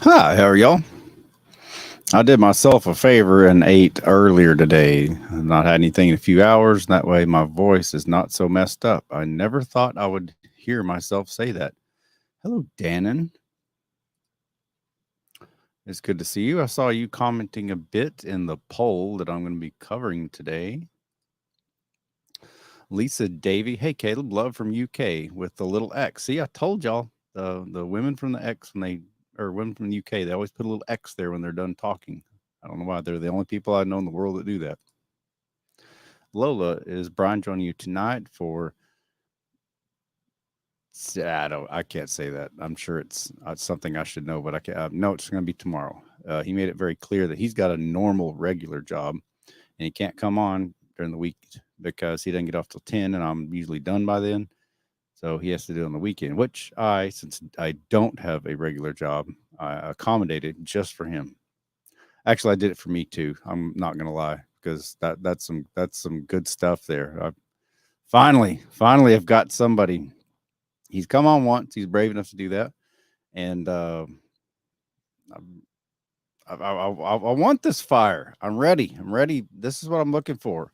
Hi, how are y'all? I did myself a favor and ate earlier today. I've not had anything in a few hours. That way, my voice is not so messed up. I never thought I would hear myself say that. Hello, Dannon. It's good to see you. I saw you commenting a bit in the poll that I'm going to be covering today. Lisa Davy. Hey, Caleb. Love from UK with the little X. See, I told y'all the women from the X when they or women from the UK, they always put a little X there when they're done talking. I don't know why. They're the only people I know in the world that do that. Lola, is Brian joining you tonight for? I can't say that. I'm sure it's something I should know, but I can't. No, it's going to be tomorrow. He made it very clear that he's got a normal, regular job, and he can't come on during the week because he doesn't get off till 10, and I'm usually done by then. So he has to do it on the weekend, which since I don't have a regular job, I accommodated just for him. Actually, I did it for me too. I'm not gonna lie because that's some good stuff there. Finally, I've got somebody. He's come on once. He's brave enough to do that, and I want this fire. I'm ready. I'm ready. This is what I'm looking for.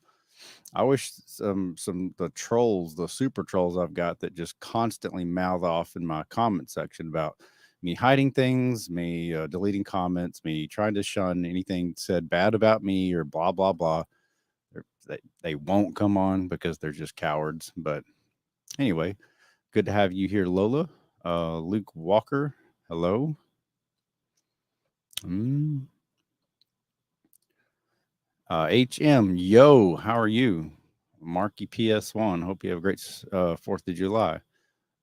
I wish some the trolls, the super trolls I've got that just constantly mouth off in my comment section about me hiding things, me deleting comments, me trying to shun anything said bad about me or blah blah blah. They won't come on because they're just cowards. But anyway, good to have you here, Lola. Luke Walker, hello. Mm. HM, yo, how are you? Marky PS1, hope you have a great 4th of July.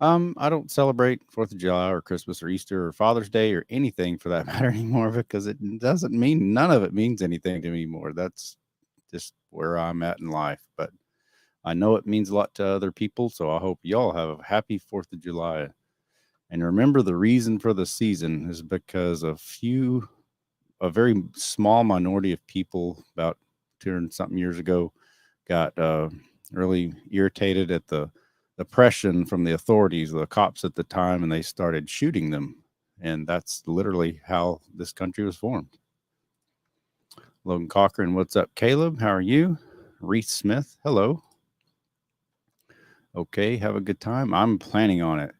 I don't celebrate 4th of July or Christmas or Easter or Father's Day or anything for that matter anymore because it doesn't mean none of it means anything to me anymore. That's just where I'm at in life. But I know it means a lot to other people, so I hope y'all have a happy 4th of July. And remember, the reason for the season is because a very small minority of people, about 200 something years ago, got really irritated at the oppression from the authorities, the cops at the time, and they started shooting them. And that's literally how this country was formed. Logan Cochran, what's up, Caleb? How are you? Reese Smith, hello. Okay, have a good time. I'm planning on it.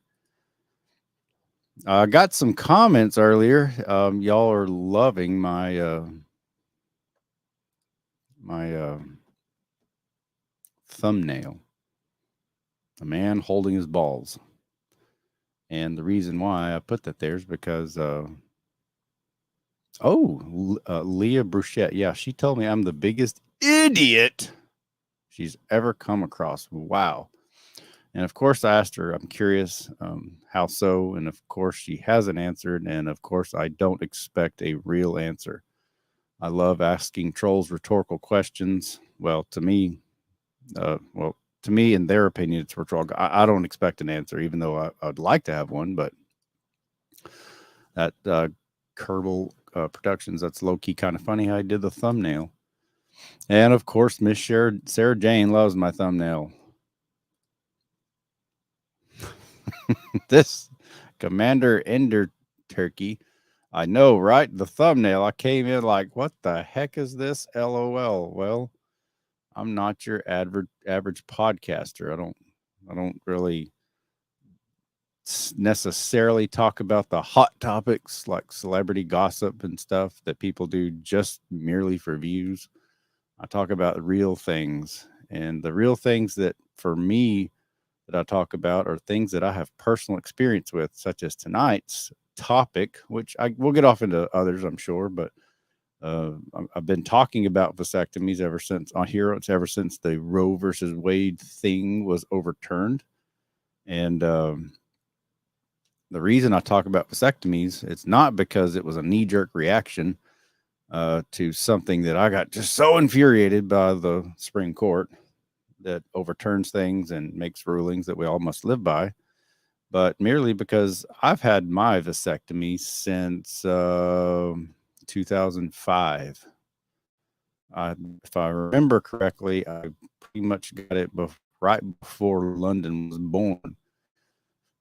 I got some comments earlier. Y'all are loving my thumbnail. A man holding his balls. And the reason why I put that there is because, Leah Bruchette. Yeah, she told me I'm the biggest idiot she's ever come across. Wow. And of course, I asked her, I'm curious, how so? And of course, she hasn't answered. And of course, I don't expect a real answer. I love asking trolls rhetorical questions. Well, to me, in their opinion, it's rhetorical. I don't expect an answer, even though I'd like to have one. But that Kerbal Productions, that's low key kind of funny how I did the thumbnail. And of course, Miss Sarah Jane loves my thumbnail. This Commander Ender Turkey. I know, right? The thumbnail. I came in like, what the heck is this? LOL. Well, I'm not your average podcaster. I don't really necessarily talk about the hot topics like celebrity gossip and stuff that people do just merely for views. I talk about real things, and the real things that for me that I talk about are things that I have personal experience with, such as tonight's topic, which I will get off into others, I'm sure, but I've been talking about vasectomies ever since on here. It's ever since the Roe versus Wade thing was overturned, and the reason I talk about vasectomies, it's not because it was a knee jerk reaction to something that I got just so infuriated by the Supreme Court that overturns things and makes rulings that we all must live by, but merely because I've had my vasectomy since 2005. If I remember correctly, I pretty much got it right before London was born.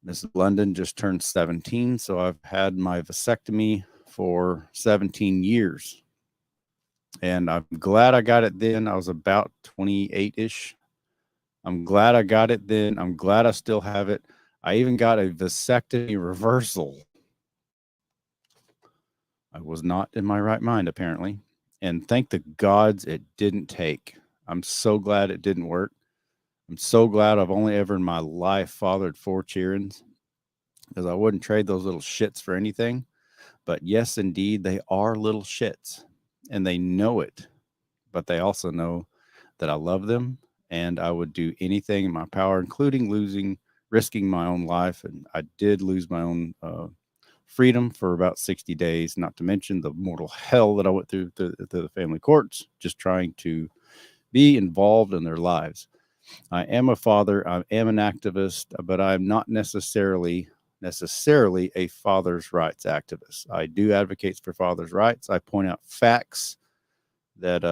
Miss London just turned 17, so I've had my vasectomy for 17 years. And I'm glad I got it then. I was about 28-ish. I'm glad I got it then. I'm glad I still have it. I even got a vasectomy reversal. I was not in my right mind, apparently. And thank the gods it didn't take. I'm so glad it didn't work. I'm so glad I've only ever in my life fathered 4 cheerins, because I wouldn't trade those little shits for anything. But yes, indeed, they are little shits, and they know it. But they also know that I love them, and I would do anything in my power, including risking my own life. And I did lose my own freedom for about 60 days, not to mention the mortal hell that I went through to the family courts, just trying to be involved in their lives. I am a father, I am an activist, but I'm not necessarily a father's rights activist. I do advocate for father's rights. I point out facts that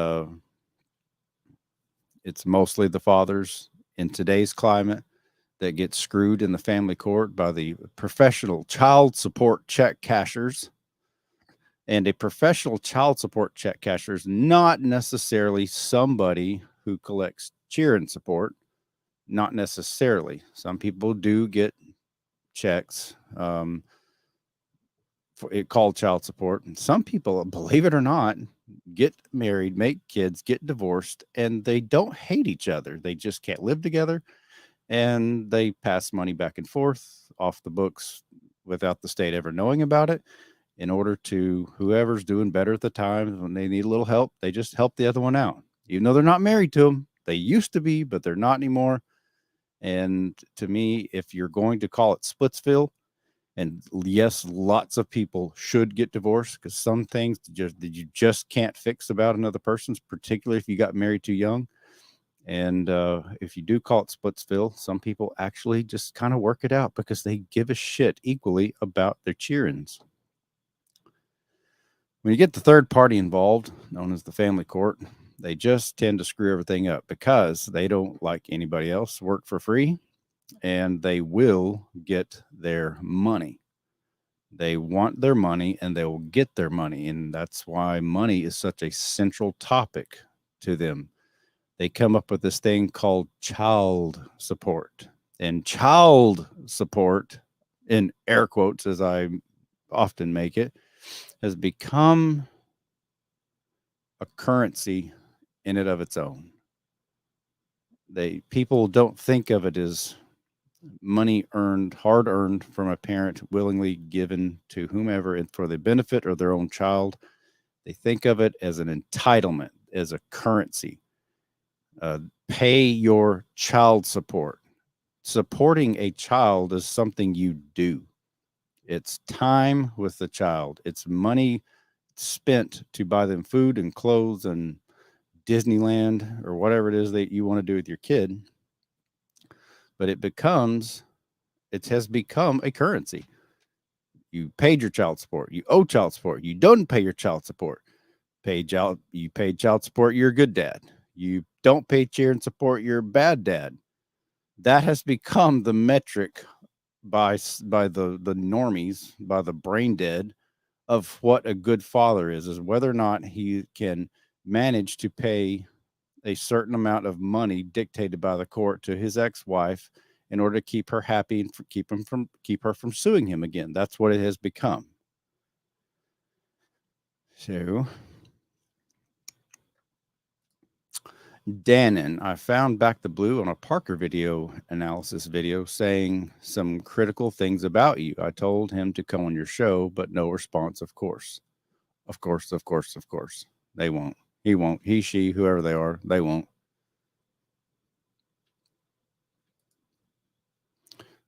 it's mostly the fathers in today's climate that get screwed in the family court by the professional child support check cashers. And a professional child support check casher is not necessarily somebody who collects cheer-in support. Not necessarily. Some people do get checks for it called child support. And some people, believe it or not, get married, make kids, get divorced, and they don't hate each other. They just can't live together, and they pass money back and forth off the books without the state ever knowing about it, in order to whoever's doing better at the time. When they need a little help, they just help the other one out, even though they're not married to them. They used to be, but they're not anymore. And to me, if you're going to call it Splitsville, and yes, lots of people should get divorced, because some things that you just can't fix about another person's, particularly if you got married too young. And if you do call it Splitsville, some people actually just kind of work it out because they give a shit equally about their cheer-ins. When you get the third party involved, known as the family court, they just tend to screw everything up because they don't, like anybody else, work for free, and they will get their money. They want their money, and they will get their money. And that's why money is such a central topic to them. They come up with this thing called child support. And child support, in air quotes, as I often make it, has become a currency in and of its own. People don't think of it as money earned, hard earned from a parent, willingly given to whomever and for the benefit of their own child. They think of it as an entitlement, as a currency. Pay your child support. Supporting a child is something you do. It's time with the child. It's money spent to buy them food and clothes and Disneyland or whatever it is that you want to do with your kid. But it has become a currency. You paid your child support. You owe child support. You don't pay your child support. You paid child support, you're a good dad. You don't pay cheer and support, you're a bad dad. That has become the metric by the normies, by the brain dead, of what a good father is whether or not he can manage to pay a certain amount of money dictated by the court to his ex-wife in order to keep her happy and keep her from suing him again. That's what it has become. So, Dannon, I found Back the Blue on a Parker analysis video saying some critical things about you. I told him to come on your show, but no response, of course. Of course. They won't. He won't. He, she, whoever they are, they won't.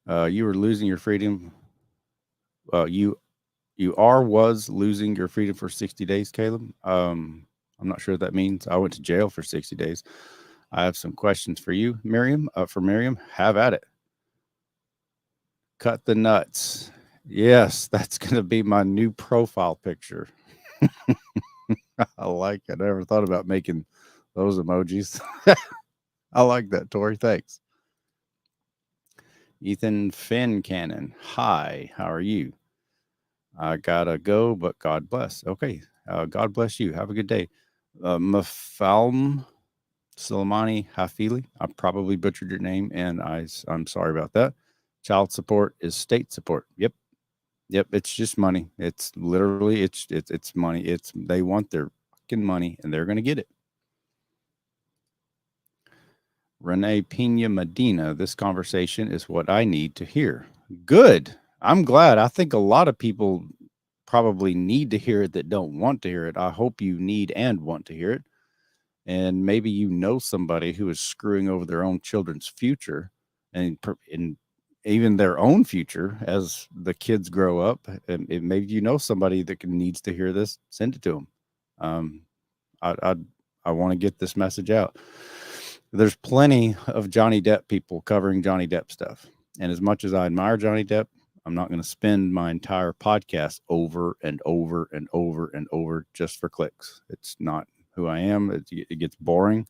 You were losing your freedom. You was losing your freedom for 60 days, Caleb. I'm not sure what that means. I went to jail for 60 days. I have some questions for you, Miriam. For Miriam, have at it. Cut the nuts. Yes, that's going to be my new profile picture. I like it. I never thought about making those emojis. I like that, Tori. Thanks. Ethan Finn Cannon. Hi, how are you? I gotta go, but God bless. Okay. God bless you. Have a good day. Mafalm Soleimani Hafili. I probably butchered your name, and I'm sorry about that. Child support is state support. Yep. Yep. It's just money. It's literally it's money. They want their fucking money, and they're gonna get it. Renee Pina Medina, this conversation is what I need to hear. Good. I'm glad. I think a lot of people probably need to hear it that don't want to hear it. I hope you need and want to hear it. And maybe you know somebody who is screwing over their own children's future and even their own future as the kids grow up. And maybe you know somebody that needs to hear this. Send it to them. Um, I want to get this message out. There's plenty of Johnny Depp people covering Johnny Depp stuff. And as much as I admire Johnny Depp, I'm not going to spend my entire podcast over and over and over and over just for clicks. It's not who I am. It gets boring.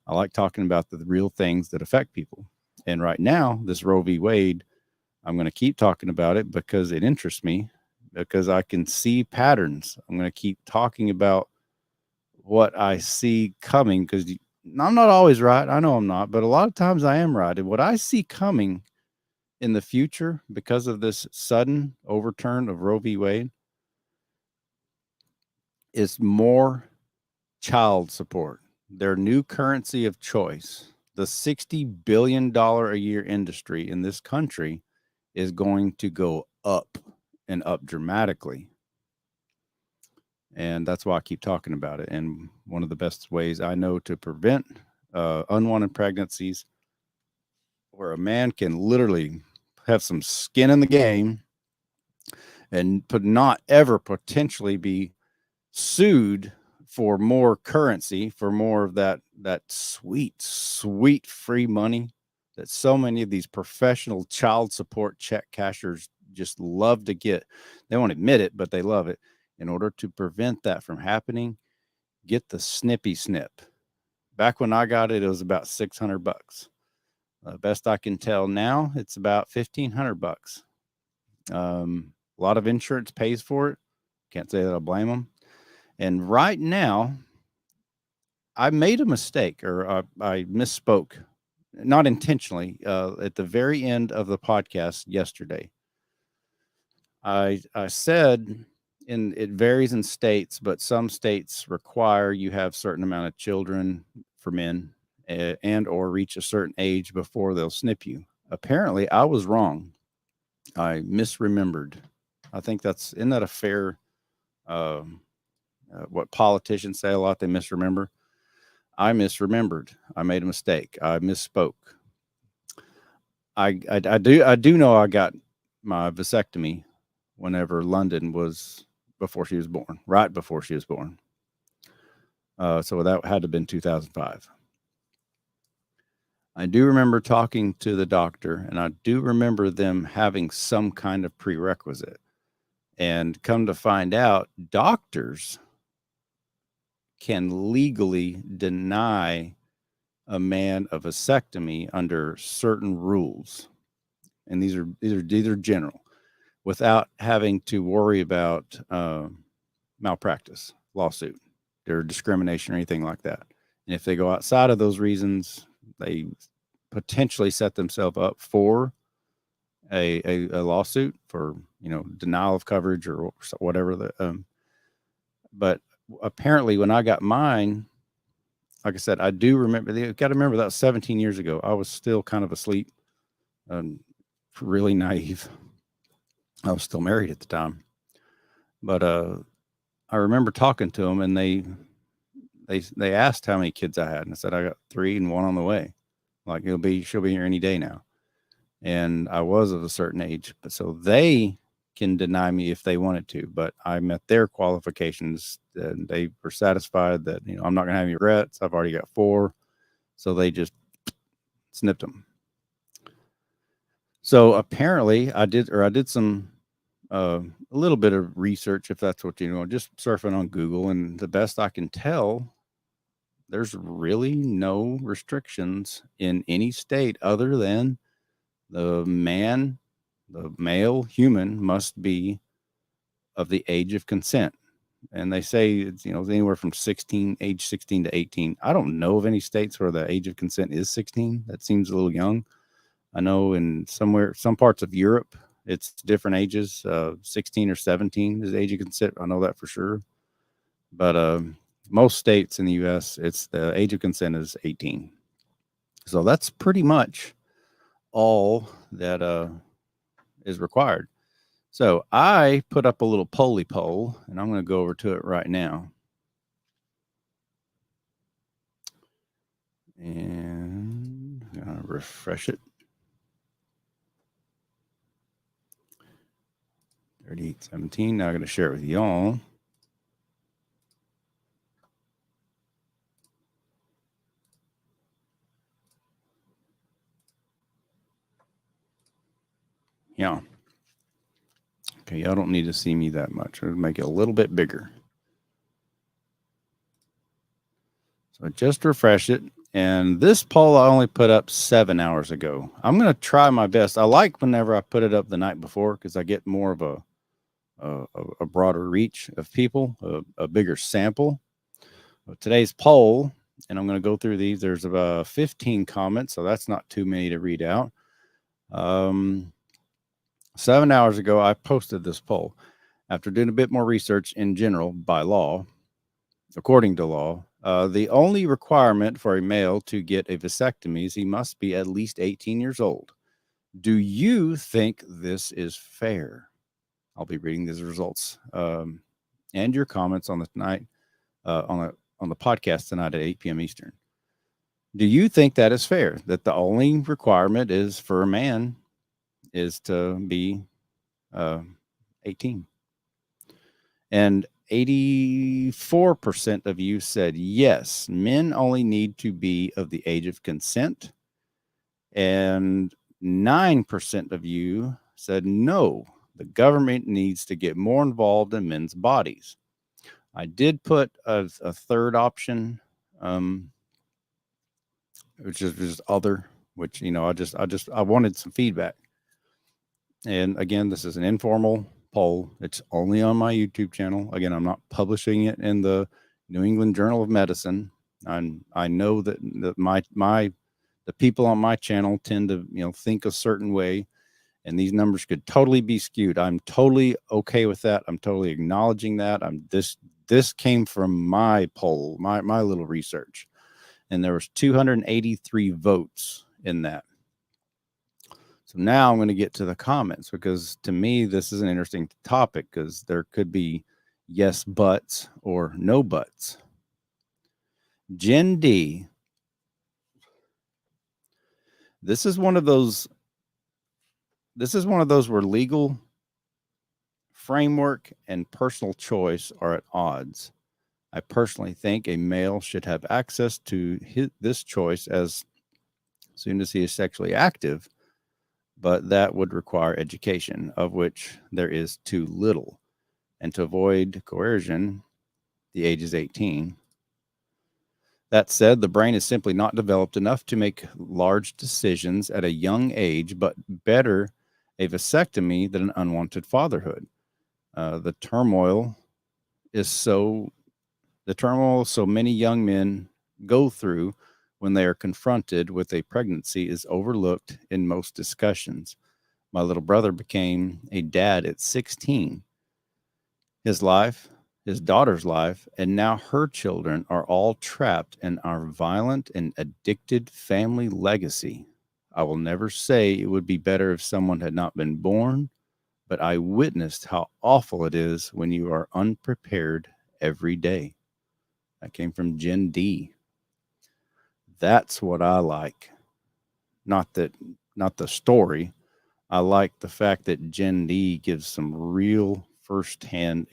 I like talking about the real things that affect people. And right now, this Roe v. Wade, I'm going to keep talking about it because it interests me, because I can see patterns. I'm going to keep talking about what I see coming because I'm not always right. I know I'm not, but a lot of times I am right. And what I see coming in the future because of this sudden overturn of Roe v. Wade is more child support, their new currency of choice. The $60 billion a year industry in this country is going to go up and up dramatically. And that's why I keep talking about it. And one of the best ways I know to prevent unwanted pregnancies, where a man can literally have some skin in the game and not ever potentially be sued for more currency, for more of that sweet free money that so many of these professional child support check cashers just love to get. They won't admit it, but they love it. In order to prevent that from happening, get the snippy snip. Back when I got it, it was about $600. Best I can tell now, it's about $1,500. A lot of insurance pays for it. Can't say that I blame them. And right now, I made a mistake, or I misspoke, not intentionally. At the very end of the podcast yesterday, I said, it varies in states, but some states require you have certain amount of children for men and or reach a certain age before they'll snip you. Apparently, I was wrong. I misremembered. I think isn't that a fair what politicians say a lot? They misremember. I misremembered. I made a mistake. I misspoke. I do know I got my vasectomy whenever London was before she was born, right before she was born. So that had to have been 2005. I do remember talking to the doctor, and I do remember them having some kind of prerequisite. And come to find out, doctors can legally deny a man a vasectomy under certain rules. And these are general, without having to worry about malpractice, lawsuit, or discrimination or anything like that. And if they go outside of those reasons, they potentially set themselves up for a lawsuit for denial of coverage or whatever. But apparently, when I got mine, like I said, I do remember. You got to remember that was 17 years ago. I was still kind of asleep, really naive. I was still married at the time, but I remember talking to them, and they asked how many kids I had, and I said I got 3 and 1 on the way. Like she'll be here any day now, and I was of a certain age, but so they can deny me if they wanted to, but I met their qualifications, and they were satisfied that I'm not going to have any regrets. I've already got 4, so they just snipped them. So apparently, I did some a little bit of research, if that's what just surfing on Google, and the best I can tell, there's really no restrictions in any state other than the male human must be of the age of consent. And they say it's, anywhere from age 16 to 18. I don't know of any states where the age of consent is 16. That seems a little young. I know in some parts of Europe, it's different ages. 16 or 17 is the age of consent. I know that for sure. But most states in the U.S., it's the age of consent is 18. So that's pretty much all that is required. So I put up a little polly poll, and I'm going to go over to it right now. And I'm going to refresh it. 3817. Now I'm going to share it with y'all. Yeah. Okay, y'all don't need to see me that much. I'll make it a little bit bigger. So just refresh it. And this poll I only put up 7 hours ago. I'm going to try my best. I like whenever I put it up the night before because I get more of a broader reach of people, a bigger sample. Today's poll, and I'm going to go through these. There's about 15 comments, so that's not too many to read out. 7 hours ago, I posted this poll. After doing a bit more research in general by law, according to law, the only requirement for a male to get a vasectomy is he must be at least 18 years old. Do you think this is fair? I'll be reading these results and your comments on the tonight on the podcast tonight at 8 p.m. Eastern. Do you think that is fair? That the only requirement is for a man is to be 18? And 84% of you said yes, men only need to be of the age of consent. And 9% of you said no, the government needs to get more involved in men's bodies. I did put a third option, which is just other, which, I wanted some feedback. And again, this is an informal poll. It's only on my YouTube channel. Again, I'm not publishing it in the New England Journal of Medicine. I know that the people on my channel tend to, think a certain way, and these numbers could totally be skewed. I'm totally okay with that. I'm totally acknowledging that. This came from my poll, my little research, and there was 283 votes in that. So now I'm going to get to the comments, because to me, this is an interesting topic because there could be yes buts or no buts. Jen D. This is one of those where legal framework and personal choice are at odds. I personally think a male should have access to this choice as soon as he is sexually active, but that would require education, of which there is too little. And to avoid coercion, the age is 18. That said, the brain is simply not developed enough to make large decisions at a young age, but better a vasectomy than an unwanted fatherhood. The turmoil so many young men go through when they are confronted with a pregnancy is overlooked in most discussions. My little brother became a dad at 16. His life, his daughter's life, and now her children are all trapped in our violent and addicted family legacy. I will never say it would be better if someone had not been born, but I witnessed how awful it is when you are unprepared every day. That came from Jen D. That's what I like. Not the story. I like the fact that Jen D gives some real firsthand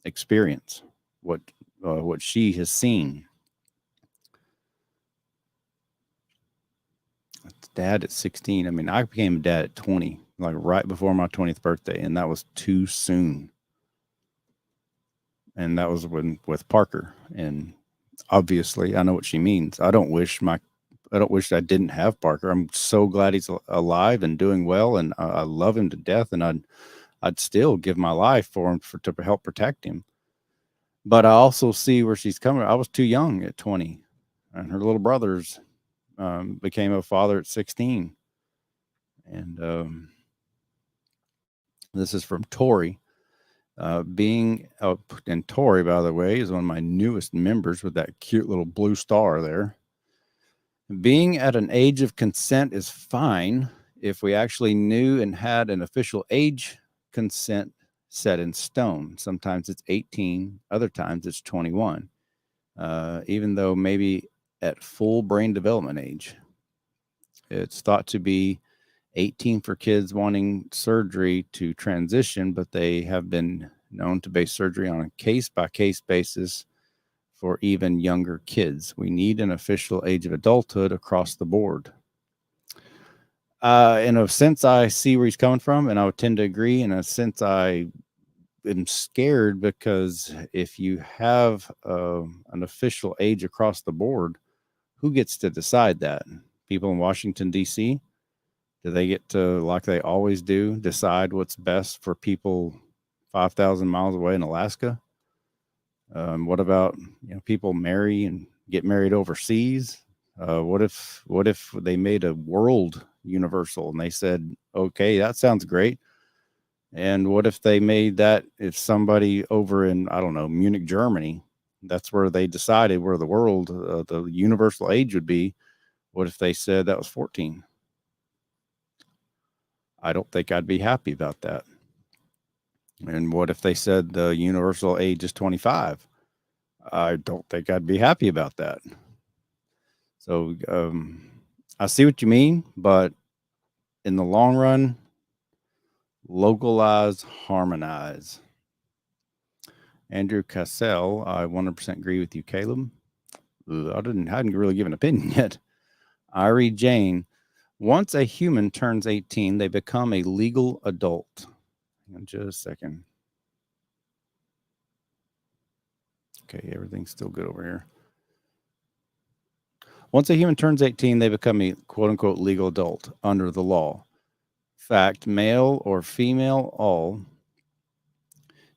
experience, what she has seen. Dad at 16. I mean, I became a dad at 20, like right before my 20th birthday, and that was too soon. And that was with Parker. And obviously, I know what she means. I don't wish I didn't have Parker. I'm so glad he's alive and doing well, and I love him to death. And I'd still give my life for him to help protect him. But I also see where she's coming. I was too young at 20, and her little brothers became a father at 16. And this is from Tori. And Tori, by the way, is one of my newest members with that cute little blue star there. Being at an age of consent is fine if we actually knew and had an official age consent set in stone. Sometimes it's 18, other times it's 21, even though maybe at full brain development age. It's thought to be 18 for kids wanting surgery to transition, but they have been known to base surgery on a case-by-case basis for even younger kids. We need an official age of adulthood across the board. In a sense, I see where he's coming from, and I would tend to agree. In a sense, I am scared because if you have an official age across the board, who gets to decide that? People in Washington, D.C.? Do they get to, like they always do, decide what's best for people 5,000 miles away in Alaska? What about people marry and get married overseas? What if they made a world universal and they said, okay, that sounds great. And what if they made that if somebody over in, I don't know, Munich, Germany, that's where they decided where the world, the universal age would be. What if they said that was 14? I don't think I'd be happy about that. And what if they said the universal age is 25? I don't think I'd be happy about that. So I see what you mean, but in the long run, localize, harmonize. Andrew Cassell, I 100% agree with you, Caleb. I hadn't really given an opinion yet. Irie Jane, once a human turns 18, they become a legal adult. Hang on just a second. Okay, everything's still good over here. Once a human turns 18, they become a quote-unquote legal adult under the law. Fact, male or female, all.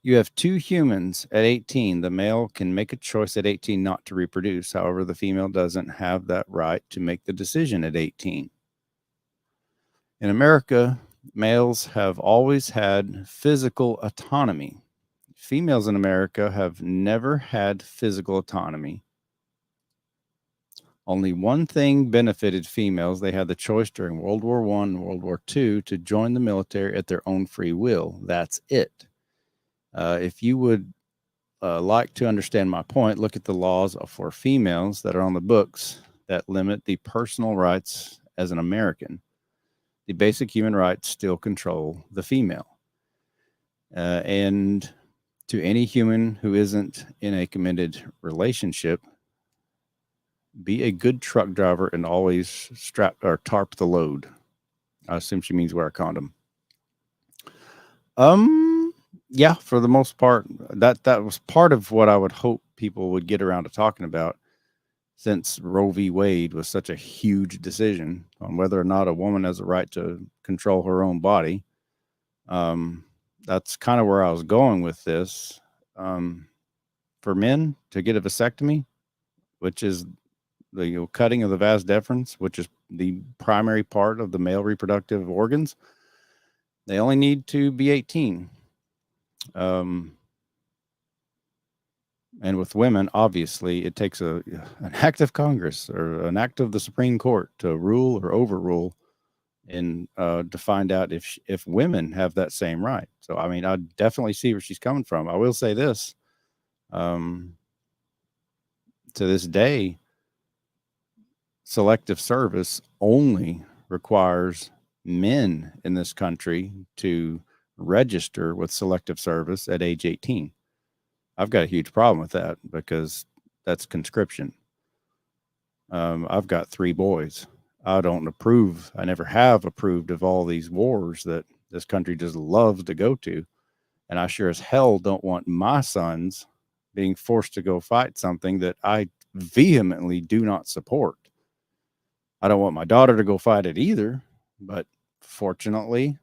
You have two humans at 18. The male can make a choice at 18 not to reproduce. However, the female doesn't have that right to make the decision at 18. In America, males have always had physical autonomy. Females in America have never had physical autonomy. Only one thing benefited females. They had the choice during World War I and World War II to join the military at their own free will. That's it. If you would like to understand my point, look at the laws for females that are on the books that limit the personal rights as an American. The basic human rights still control the female. And to any human who isn't in a committed relationship, be a good truck driver and always strap or tarp the load. I assume she means wear a condom. Yeah, for the most part, that was part of what I would hope people would get around to talking about, since Roe v. Wade was such a huge decision on whether or not a woman has a right to control her own body. That's kind of where I was going with this. For men to get a vasectomy, which is the cutting of the vas deferens, which is the primary part of the male reproductive organs, they only need to be 18. And with women, obviously, it takes an act of Congress or an act of the Supreme Court to rule or overrule and to find out if women have that same right. So, I mean, I definitely see where she's coming from. I will say this. To this day, selective service only requires men in this country to register with selective service at age 18. I've got a huge problem with that because that's conscription. I've got 3 boys. I don't approve. I never have approved of all these wars that this country just loves to go to. And I sure as hell don't want my sons being forced to go fight something that I vehemently do not support. I don't want my daughter to go fight it either. But fortunately,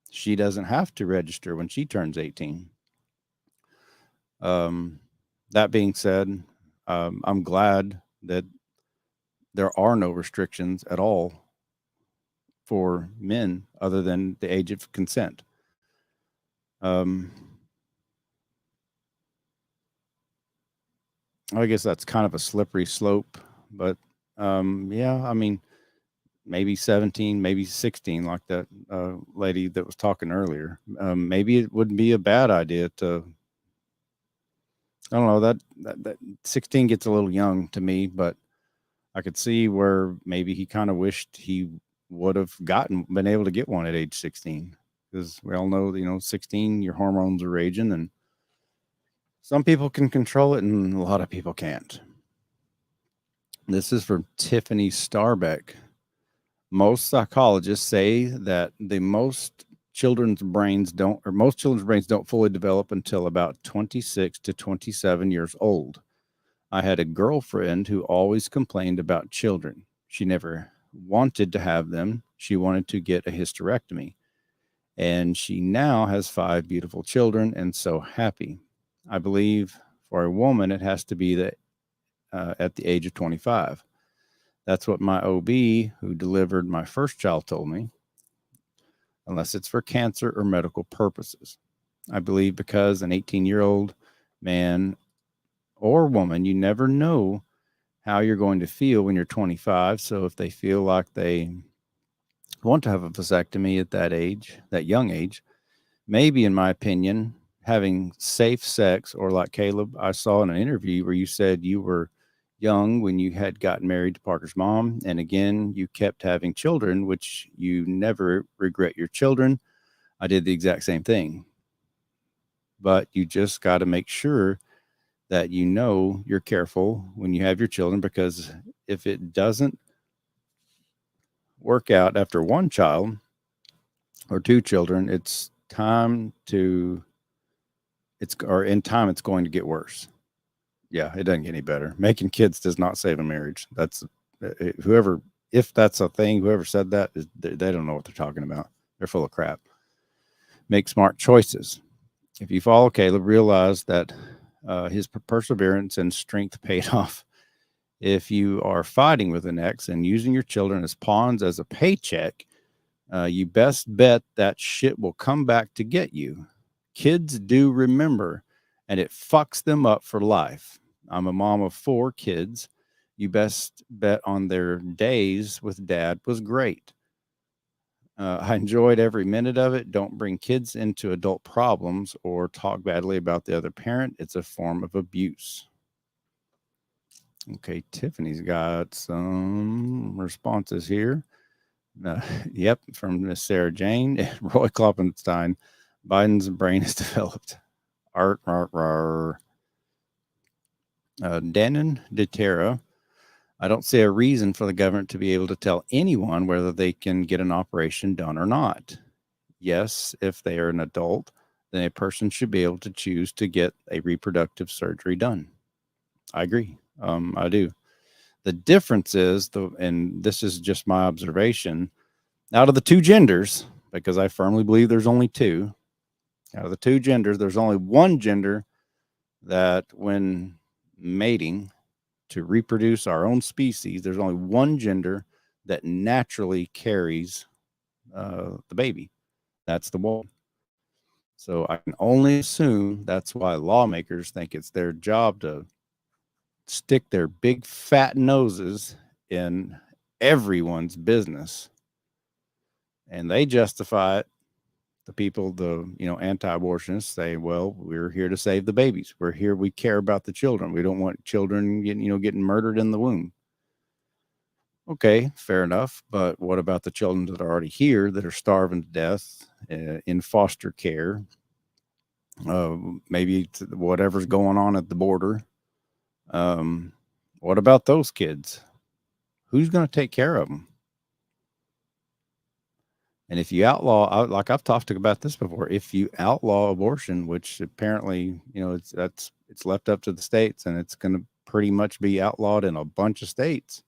She doesn't have to register when she turns 18. Um, that being said, I'm glad that there are no restrictions at all for men other than the age of consent. Um, I guess that's kind of a slippery slope, but yeah, I mean, maybe 17, maybe 16, like that lady that was talking earlier. Maybe it wouldn't be a bad idea to, I don't know, that 16 gets a little young to me, but I could see where maybe he kind of wished he would have been able to get one at age 16. Because we all know, 16, your hormones are raging, and some people can control it and a lot of people can't. This is from Tiffany Starbeck. Most psychologists say that most children's brains don't fully develop until about 26 to 27 years old. I had a girlfriend who always complained about children. She never wanted to have them. She wanted to get a hysterectomy. And she now has 5 beautiful children and so happy. I believe for a woman, it has to be at the age of 25. That's what my OB, who delivered my first child, told me, unless it's for cancer or medical purposes. I believe because an 18-year-old man or woman, you never know how you're going to feel when you're 25. So if they feel like they want to have a vasectomy at that age, that young age, maybe, in my opinion, having safe sex, or like Caleb, I saw in an interview where you said you were young when you had gotten married to Parker's mom. And again, you kept having children, which you never regret your children. I did the exact same thing. But you just got to make sure that you're careful when you have your children, because if it doesn't work out after one child or two children, in time it's going to get worse. Yeah, it doesn't get any better. Making kids does not save a marriage. That's whoever, if that's a thing, whoever said that, they don't know what they're talking about. They're full of crap. Make smart choices. If you follow Caleb, realize that his perseverance and strength paid off. If you are fighting with an ex and using your children as pawns as a paycheck, you best bet that shit will come back to get you. Kids do remember, and it fucks them up for life. I'm a mom of 4 kids. You best bet on their days with dad was great. I enjoyed every minute of it. Don't bring kids into adult problems or talk badly about the other parent. It's a form of abuse. Okay, Tiffany's got some responses here. Yep, from Miss Sarah Jane. Roy Kloppenstein. Biden's brain is developed. Art. Danon DeTerra. I don't see a reason for the government to be able to tell anyone whether they can get an operation done or not. Yes, if they are an adult, then a person should be able to choose to get a reproductive surgery done. I agree. I do. The difference is, and this is just my observation, out of the 2 genders, because I firmly believe there's only 2, out of the 2 genders, there's only one gender that, when mating to reproduce our own species, there's only one gender that naturally carries the baby. That's the woman. So I can only assume that's why lawmakers think it's their job to stick their big fat noses in everyone's business. And they justify it. The people, anti-abortionists say, well, we're here to save the babies. We're here. We care about the children. We don't want children getting murdered in the womb. Okay, fair enough. But what about the children that are already here that are starving to death in foster care? Maybe whatever's going on at the border. What about those kids? Who's going to take care of them? And if you outlaw, like I've talked about this before, if you outlaw abortion, which apparently, it's left up to the states, and it's going to pretty much be outlawed in a bunch of states,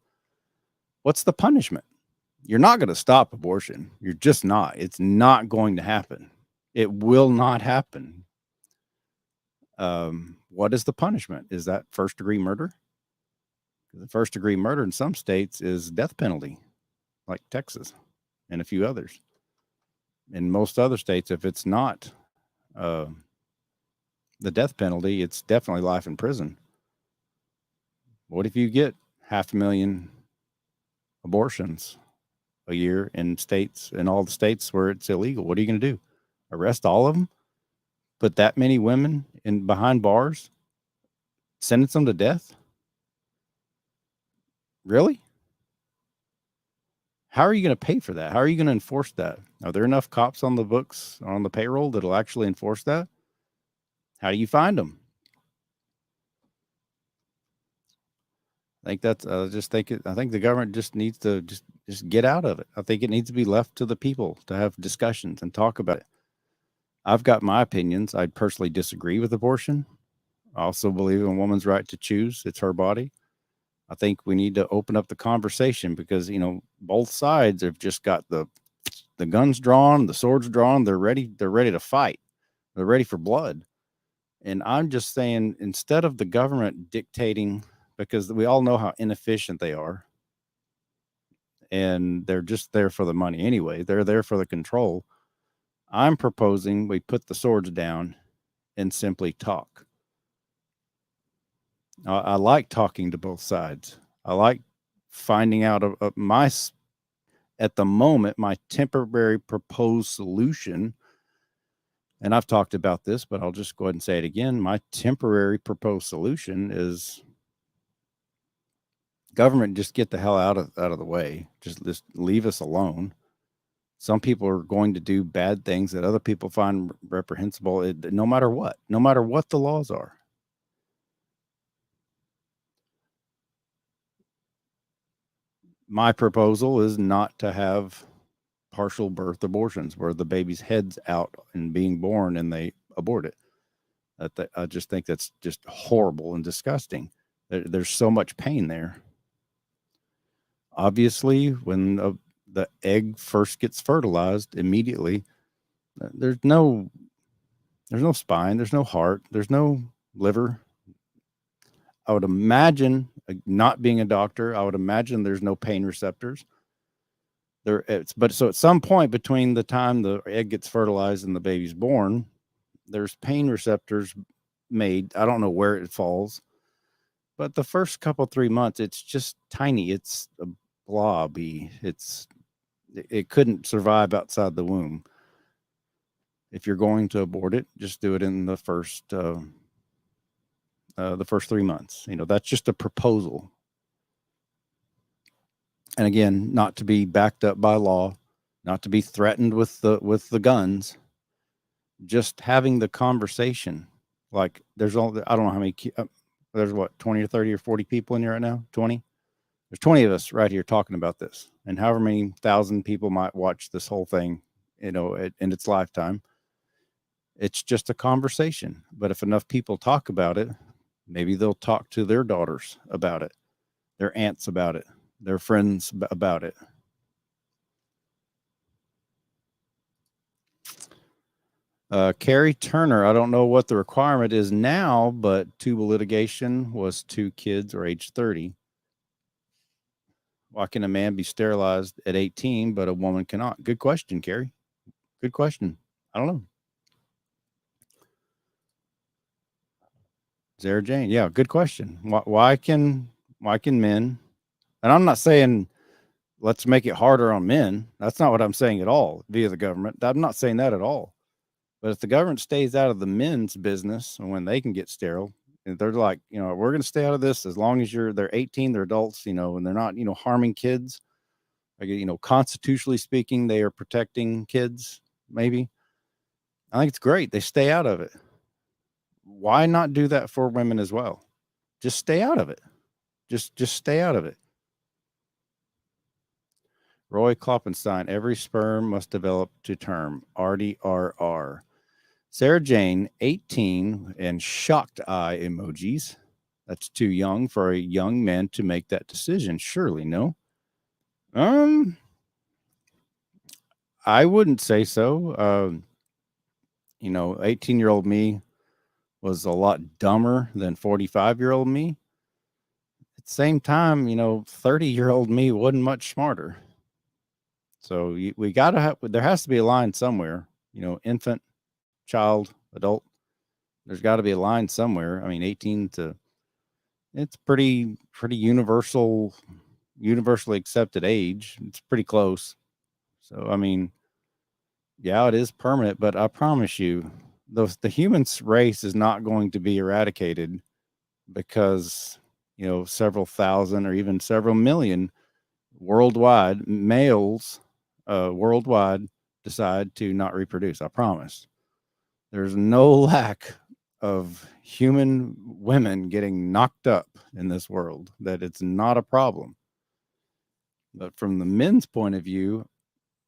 what's the punishment? You're not going to stop abortion. You're just not. It's not going to happen. It will not happen. What is the punishment? Is that first-degree murder? The first-degree murder in some states is death penalty, like Texas and a few others. In most other states, if it's not the death penalty, it's definitely life in prison. What if you get 500,000 abortions a year in all the states where it's illegal? What are you going to do? Arrest all of them? Put that many women behind bars? Sentence them to death? Really? How are you going to pay for that? How are you going to enforce that? Are there enough cops on the books, on the payroll, that'll actually enforce that? How do you find them? I think that's. I think the government just needs to just get out of it. I think it needs to be left to the people to have discussions and talk about it. I've got my opinions. I personally disagree with abortion. I also believe in a woman's right to choose. It's her body. I think we need to open up the conversation because, both sides have just got the guns drawn, the swords drawn. They're ready to fight. They're ready for blood. And I'm just saying, instead of the government dictating, because we all know how inefficient they are, and they're just there for the money anyway. They're there for the control. I'm proposing we put the swords down and simply talk. I like talking to both sides. I like finding out at the moment, my temporary proposed solution, and I've talked about this, but I'll just go ahead and say it again. My temporary proposed solution is government, just get the hell out of the way. Just leave us alone. Some people are going to do bad things that other people find reprehensible, no matter what the laws are. My proposal is not to have partial birth abortions where the baby's head's out and being born and they abort it. I just think that's just horrible and disgusting. There's so much pain there. Obviously, when the egg first gets fertilized, immediately there's no spine, there's no heart, there's no liver. I would imagine, not being a doctor, I would imagine there's no pain receptors. So at some point between the time the egg gets fertilized and the baby's born, there's pain receptors made. I don't know where it falls, but the first 3 months, it's just tiny. It's a blobby. It couldn't survive outside the womb. If you're going to abort it, just do it in the first 3 months. That's just a proposal. And again, not to be backed up by law, not to be threatened with the guns, just having the conversation. Like I don't know how many, there's 20 or 30 or 40 people in here right now? 20? There's 20 of us right here talking about this, and however many 1,000 people might watch this whole thing, in its lifetime. It's just a conversation. But if enough people talk about it, maybe they'll talk to their daughters about it, their aunts about it, their friends about it. Carrie Turner, I don't know what the requirement is now, but tubal litigation was 2 kids or age 30. Why can a man be sterilized at 18, but a woman cannot? Good question, Carrie. Good question. I don't know. Sarah Jane. Yeah, good question. Why can men, and I'm not saying let's make it harder on men. That's not what I'm saying at all via the government. I'm not saying that at all. But if the government stays out of the men's business and when they can get sterile, and they're like, we're going to stay out of this as long as they're 18, they're adults, and they're not, harming kids. Like, constitutionally speaking, they are protecting kids, maybe. I think it's great. They stay out of it. Why not do that for women as well? Just stay out of it. Just stay out of it. Roy Kloppenstein, every sperm must develop to term. RDRR. Sarah Jane, 18, and shocked eye emojis. That's too young for a young man to make that decision. Surely, no? I wouldn't say so. 18-year-old me was a lot dumber than 45-year-old me. At the same time, 30-year-old me wasn't much smarter. So we got to have, there has to be a line somewhere, infant, child, adult. There's got to be a line somewhere. I mean, 18 to, it's pretty universally accepted age. It's pretty close. So, I mean, yeah, it is permanent, but I promise you, the human race is not going to be eradicated because, several thousand or even several million worldwide males worldwide decide to not reproduce. I promise. There's no lack of human women getting knocked up in this world, that it's not a problem. But from the men's point of view,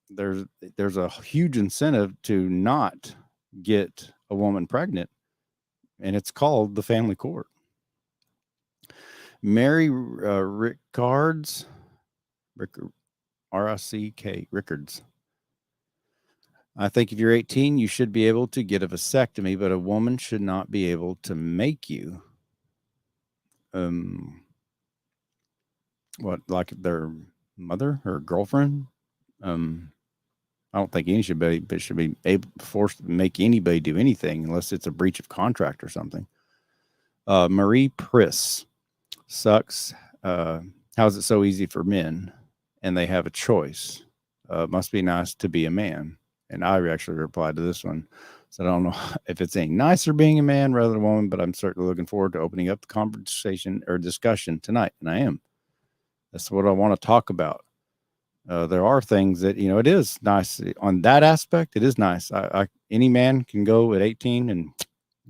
there's a huge incentive to not get a woman pregnant, and it's called the family court. Mary Rickards, R-I-C-K, Rickards. I think if you're 18, you should be able to get a vasectomy, but a woman should not be able to make you. What, like their mother or girlfriend? I don't think any should be able forced to make anybody do anything unless it's a breach of contract or something. Marie Priss sucks. How's it so easy for men? And they have a choice. Must be nice to be a man. And I actually replied to this one. So I don't know if it's any nicer being a man rather than a woman, but I'm certainly looking forward to opening up the conversation or discussion tonight. And I am. That's what I want to talk about. There are things that, it is nice on that aspect. It is nice. Any man can go at 18 and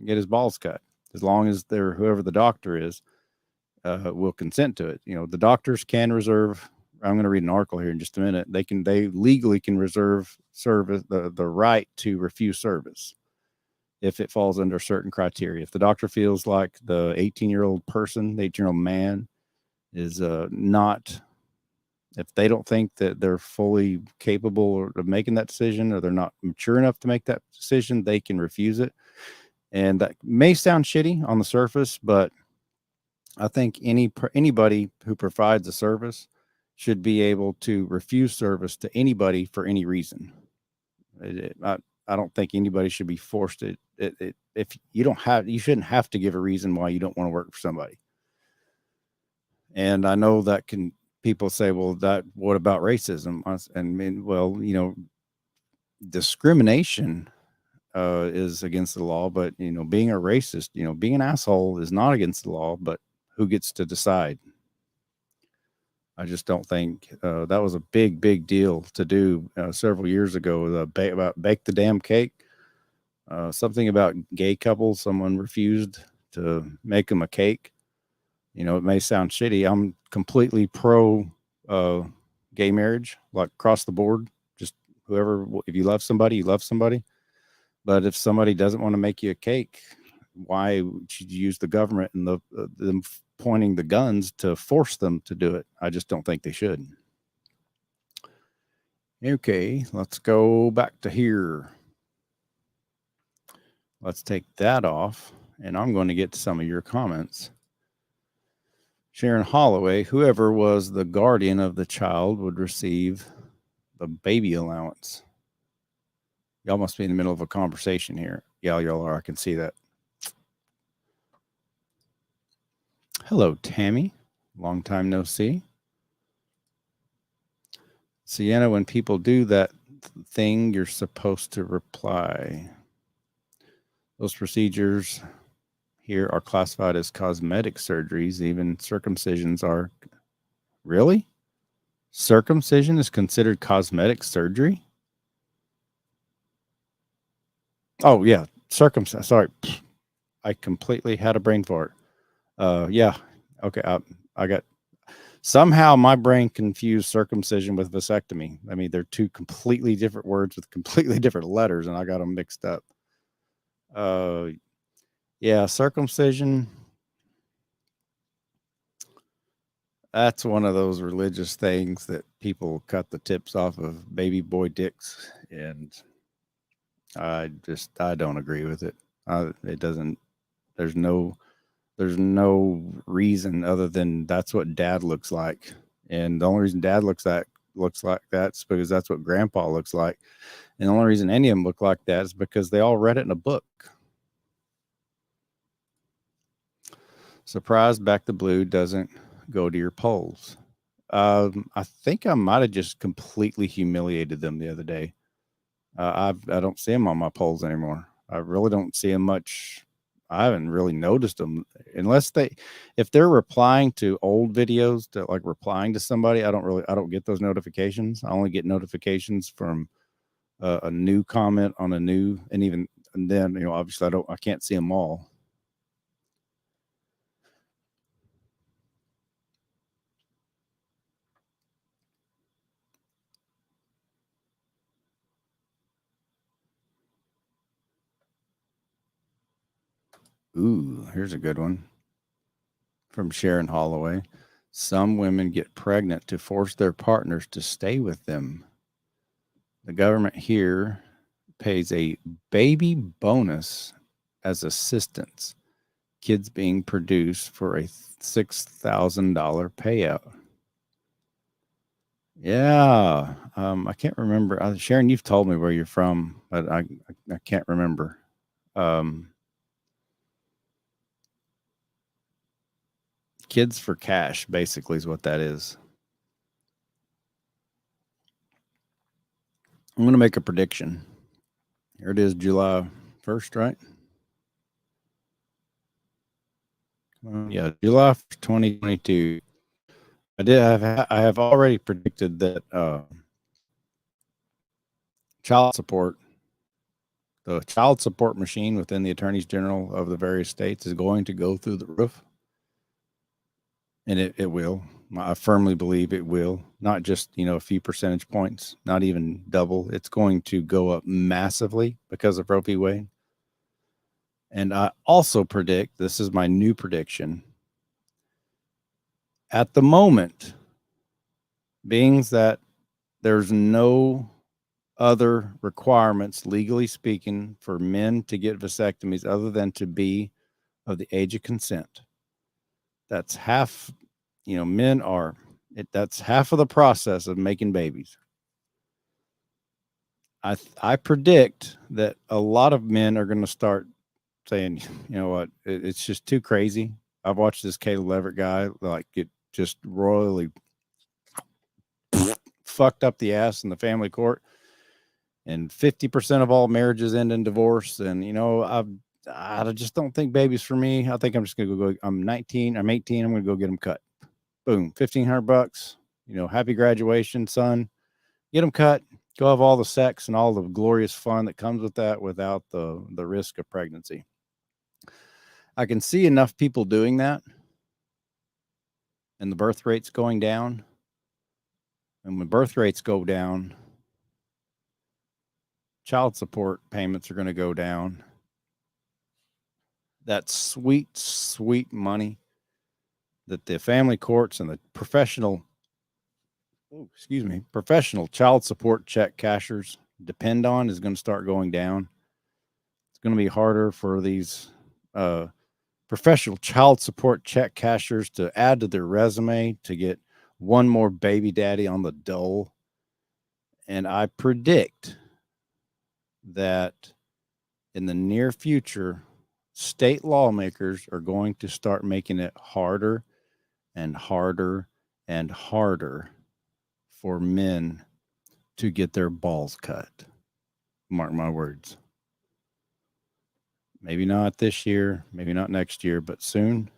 get his balls cut as long as they're whoever the doctor is will consent to it. The doctors can reserve. I'm going to read an article here in just a minute. They legally can reserve service, the right to refuse service if it falls under certain criteria. If the doctor feels like the 18-year-old person, the 18-year-old man is not, if they don't think that they're fully capable of making that decision, or they're not mature enough to make that decision, they can refuse it. And that may sound shitty on the surface, but I think anybody who provides a service should be able to refuse service to anybody for any reason. I don't think anybody should be forced to. If you shouldn't have to give a reason why you don't want to work for somebody. And I know that people say, well, what about racism? Discrimination is against the law, but being a racist, being an asshole is not against the law, but who gets to decide? I just don't think that was a big deal to do several years ago about bake the damn cake. Something about gay couples, someone refused to make them a cake. It may sound shitty. I'm completely pro gay marriage, like across the board. Just whoever, if you love somebody, you love somebody. But if somebody doesn't want to make you a cake, why should you use the government and them pointing the guns to force them to do it? I just don't think they should. Okay, let's go back to here. Let's take that off, and I'm going to get to some of your comments. Sharon Holloway, whoever was the guardian of the child would receive the baby allowance. Y'all must be in the middle of a conversation here. Yeah, y'all are. I can see that. Hello, Tammy. Long time no see. Sienna, when people do that thing, you're supposed to reply. Those procedures here are classified as cosmetic surgeries. Even circumcisions are. Really? Circumcision is considered cosmetic surgery? Oh, yeah. Circumcision. Sorry. I completely had a brain fart. Yeah. Okay. I got. Somehow my brain confused circumcision with vasectomy. I mean, they're two completely different words with completely different letters, and I got them mixed up. Yeah, circumcision. That's one of those religious things that people cut the tips off of baby boy dicks, and I don't agree with it. It doesn't. There's no there's no reason other than that's what dad looks like, and the only reason dad looks like that's because that's what grandpa looks like, and the only reason any of them look like that is because they all read it in a book. Surprise, back the blue doesn't go to your polls. I think I might have just completely humiliated them the other day. I don't see them on my polls anymore. I really don't see them much. I haven't really noticed them unless if they're replying to old videos, to like replying to somebody. I don't get those notifications. I only get notifications from a new comment on a new, and then, obviously I can't see them all. Ooh, here's a good one from Sharon Holloway. Some women get pregnant to force their partners to stay with them. The government here pays a baby bonus as assistance, kids being produced for a $6,000 payout. Yeah, I can't remember. Sharon, you've told me where you're from, but I can't remember. Kids for cash, basically, is what that is. I'm going to make a prediction. Here it is, July 1st, right? Yeah, July 1st, 2022. I have already predicted that the child support machine within the attorneys general of the various states is going to go through the roof. And it will. I firmly believe it will. Not just, a few percentage points, not even double. It's going to go up massively because of Roe v. Wade. And I also predict, this is my new prediction, at the moment, being that there's no other requirements, legally speaking, for men to get vasectomies other than to be of the age of consent. That's half, that's half of the process of making babies. I predict that a lot of men are going to start saying, you know what, it's just too crazy. I've watched this Leverett guy get just royally fucked up the ass in the family court, and 50% of all marriages end in divorce. And I just don't think babies for me. I think I'm just gonna go. I'm 19. I'm 18. I'm gonna go get them cut. Boom, $1,500. Happy graduation, son. Get them cut. Go have all the sex and all the glorious fun that comes with that without the risk of pregnancy. I can see enough people doing that, and the birth rates going down. And when birth rates go down, child support payments are going to go down. That sweet, sweet money that the family courts and the professional child support check cashers depend on is going to start going down. It's going to be harder for these professional child support check cashers to add to their resume to get one more baby daddy on the dole. And I predict that in the near future, state lawmakers are going to start making it harder and harder and harder for men to get their balls cut. Mark my words. Maybe not this year, maybe not next year, but soon.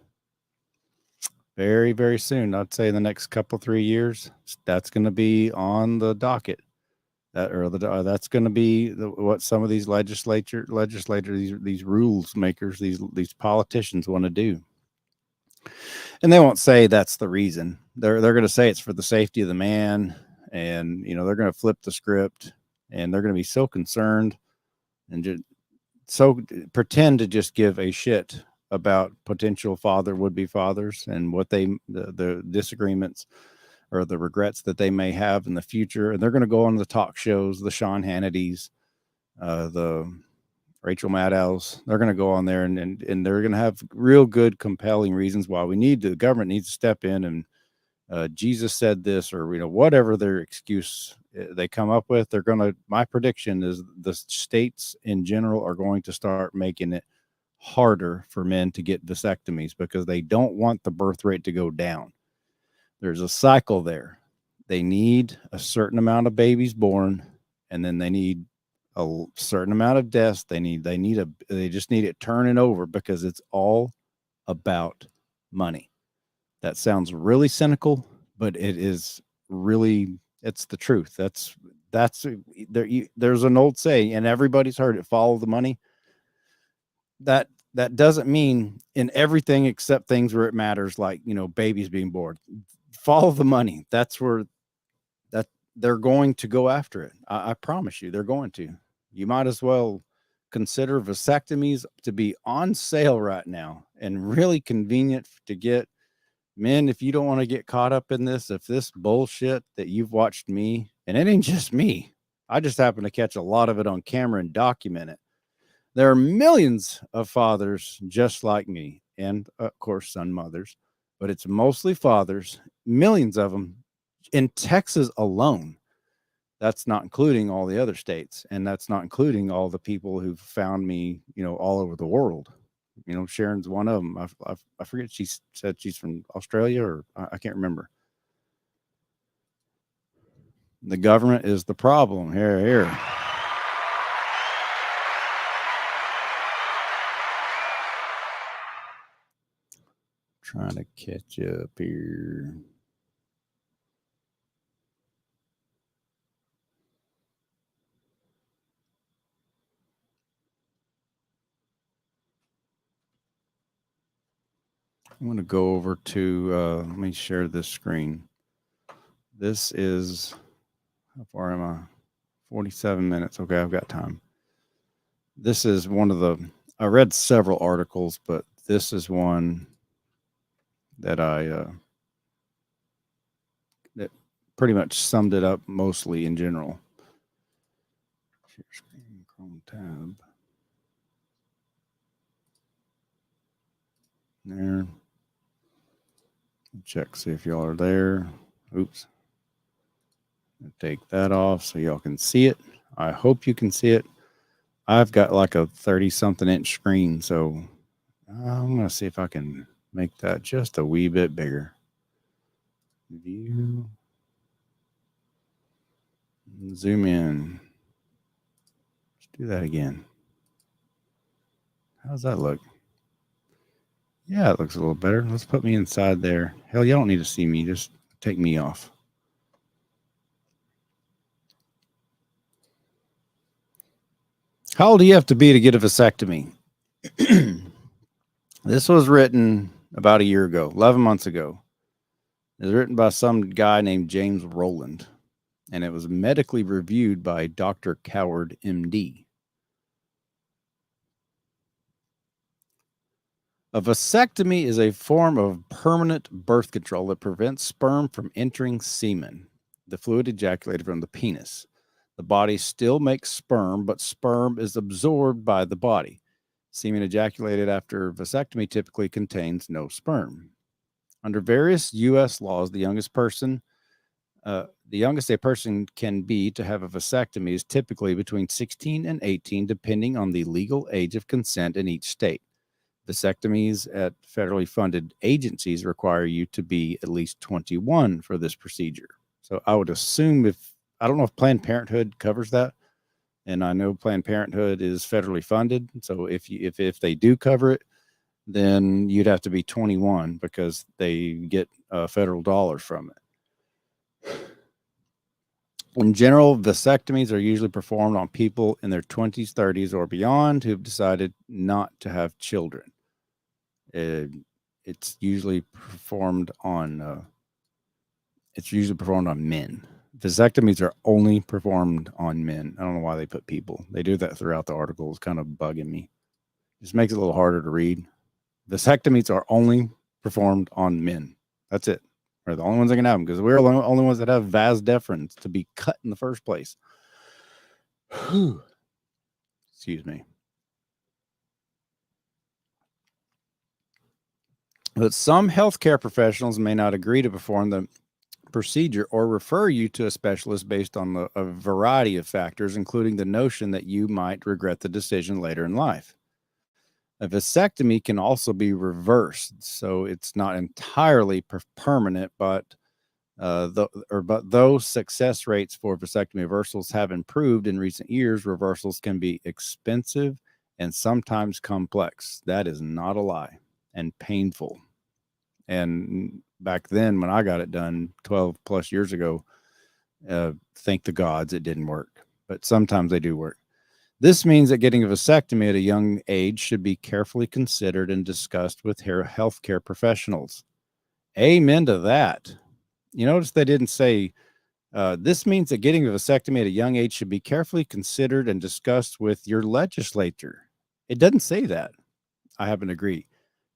Very, very soon. I'd say in the next couple, 3 years, that's going to be on the docket. That's going to be what some of these legislators, these rules makers, these politicians want to do. And they won't say that's the reason. They're going to say it's for the safety of the man, and they're going to flip the script, and they're going to be so concerned and just so pretend to just give a shit about potential would-be fathers and what the disagreements or the regrets that they may have in the future. And they're going to go on the talk shows, the Sean Hannitys, the Rachel Maddows. They're going to go on there and they're going to have real good, compelling reasons why the government needs to step in and Jesus said this, or whatever their excuse they come up with. My prediction is the states in general are going to start making it harder for men to get vasectomies because they don't want the birth rate to go down. There's a cycle there. They need a certain amount of babies born, and then they need a certain amount of deaths. They just need it turning over because it's all about money. That sounds really cynical, but it's the truth. There's an old saying, and everybody's heard it: follow the money. That doesn't mean in everything except things where it matters, like babies being born. Follow the money. That's where they're going to go after it. I promise you, they're going to. You might as well consider vasectomies to be on sale right now and really convenient to get. Men, if you don't want to get caught up in this, if this bullshit that you've watched me, and it ain't just me, I just happen to catch a lot of it on camera and document it. There are millions of fathers just like me, and of course, son mothers, but it's mostly fathers, millions of them in Texas alone. That's not including all the other states, and that's not including all the people who've found me, all over the world. Sharon's one of them. I forget. She said she's from Australia, or I can't remember. The government is the problem. Here. Trying to catch up here. I'm going to go over to, let me share this screen. This is, how far am I? 47 minutes. Okay, I've got time. This is I read several articles, but this is one that that pretty much summed it up mostly in general. Share screen, Chrome tab. There. Check, see if y'all are there. Oops. Take that off so y'all can see it. I hope you can see it. I've got like a 30-something inch screen, so I'm going to see if I can make that just a wee bit bigger. View. Zoom in. Let's do that again. How's that look? Yeah, it looks a little better. Let's put me inside there. Hell, you don't need to see me. Just take me off. How old do you have to be to get a vasectomy? This was written about a year ago, 11 months ago. It was written by some guy named James Rowland, and it was medically reviewed by Dr. Coward, MD. A vasectomy is a form of permanent birth control that prevents sperm from entering semen, the fluid ejaculated from the penis. The body still makes sperm, but sperm is absorbed by the body. Semen ejaculated after vasectomy typically contains no sperm. Under various U.S. laws, the youngest a person can be to have a vasectomy is typically between 16 and 18, depending on the legal age of consent in each state. Vasectomies at federally funded agencies require you to be at least 21 for this procedure. So I would assume I don't know if Planned Parenthood covers that, and I know Planned Parenthood is federally funded. So if they do cover it, then you'd have to be 21 because they get federal dollars from it. In general, vasectomies are usually performed on people in their 20s, 30s, or beyond who've decided not to have children. It's usually performed on men. Vasectomies are only performed on men. I don't know why they put people. They do that throughout the article. It's kind of bugging me. Just makes it a little harder to read. Vasectomies are only performed on men. That's it. We're the only ones that can have them because we're the only ones that have vas deferens to be cut in the first place. Excuse me. But some healthcare professionals may not agree to perform the procedure or refer you to a specialist based on a variety of factors, including the notion that you might regret the decision later in life. A vasectomy can also be reversed, so it's not entirely permanent, but though success rates for vasectomy reversals have improved in recent years, reversals can be expensive and sometimes complex. That is not a lie, and painful. And back then, when I got it done 12 plus years ago, thank the gods it didn't work, but sometimes they do work. This means that getting a vasectomy at a young age should be carefully considered and discussed with healthcare professionals. Amen to that. You notice they didn't say, this means that getting a vasectomy at a young age should be carefully considered and discussed with your legislator. It doesn't say that. I happen to agree.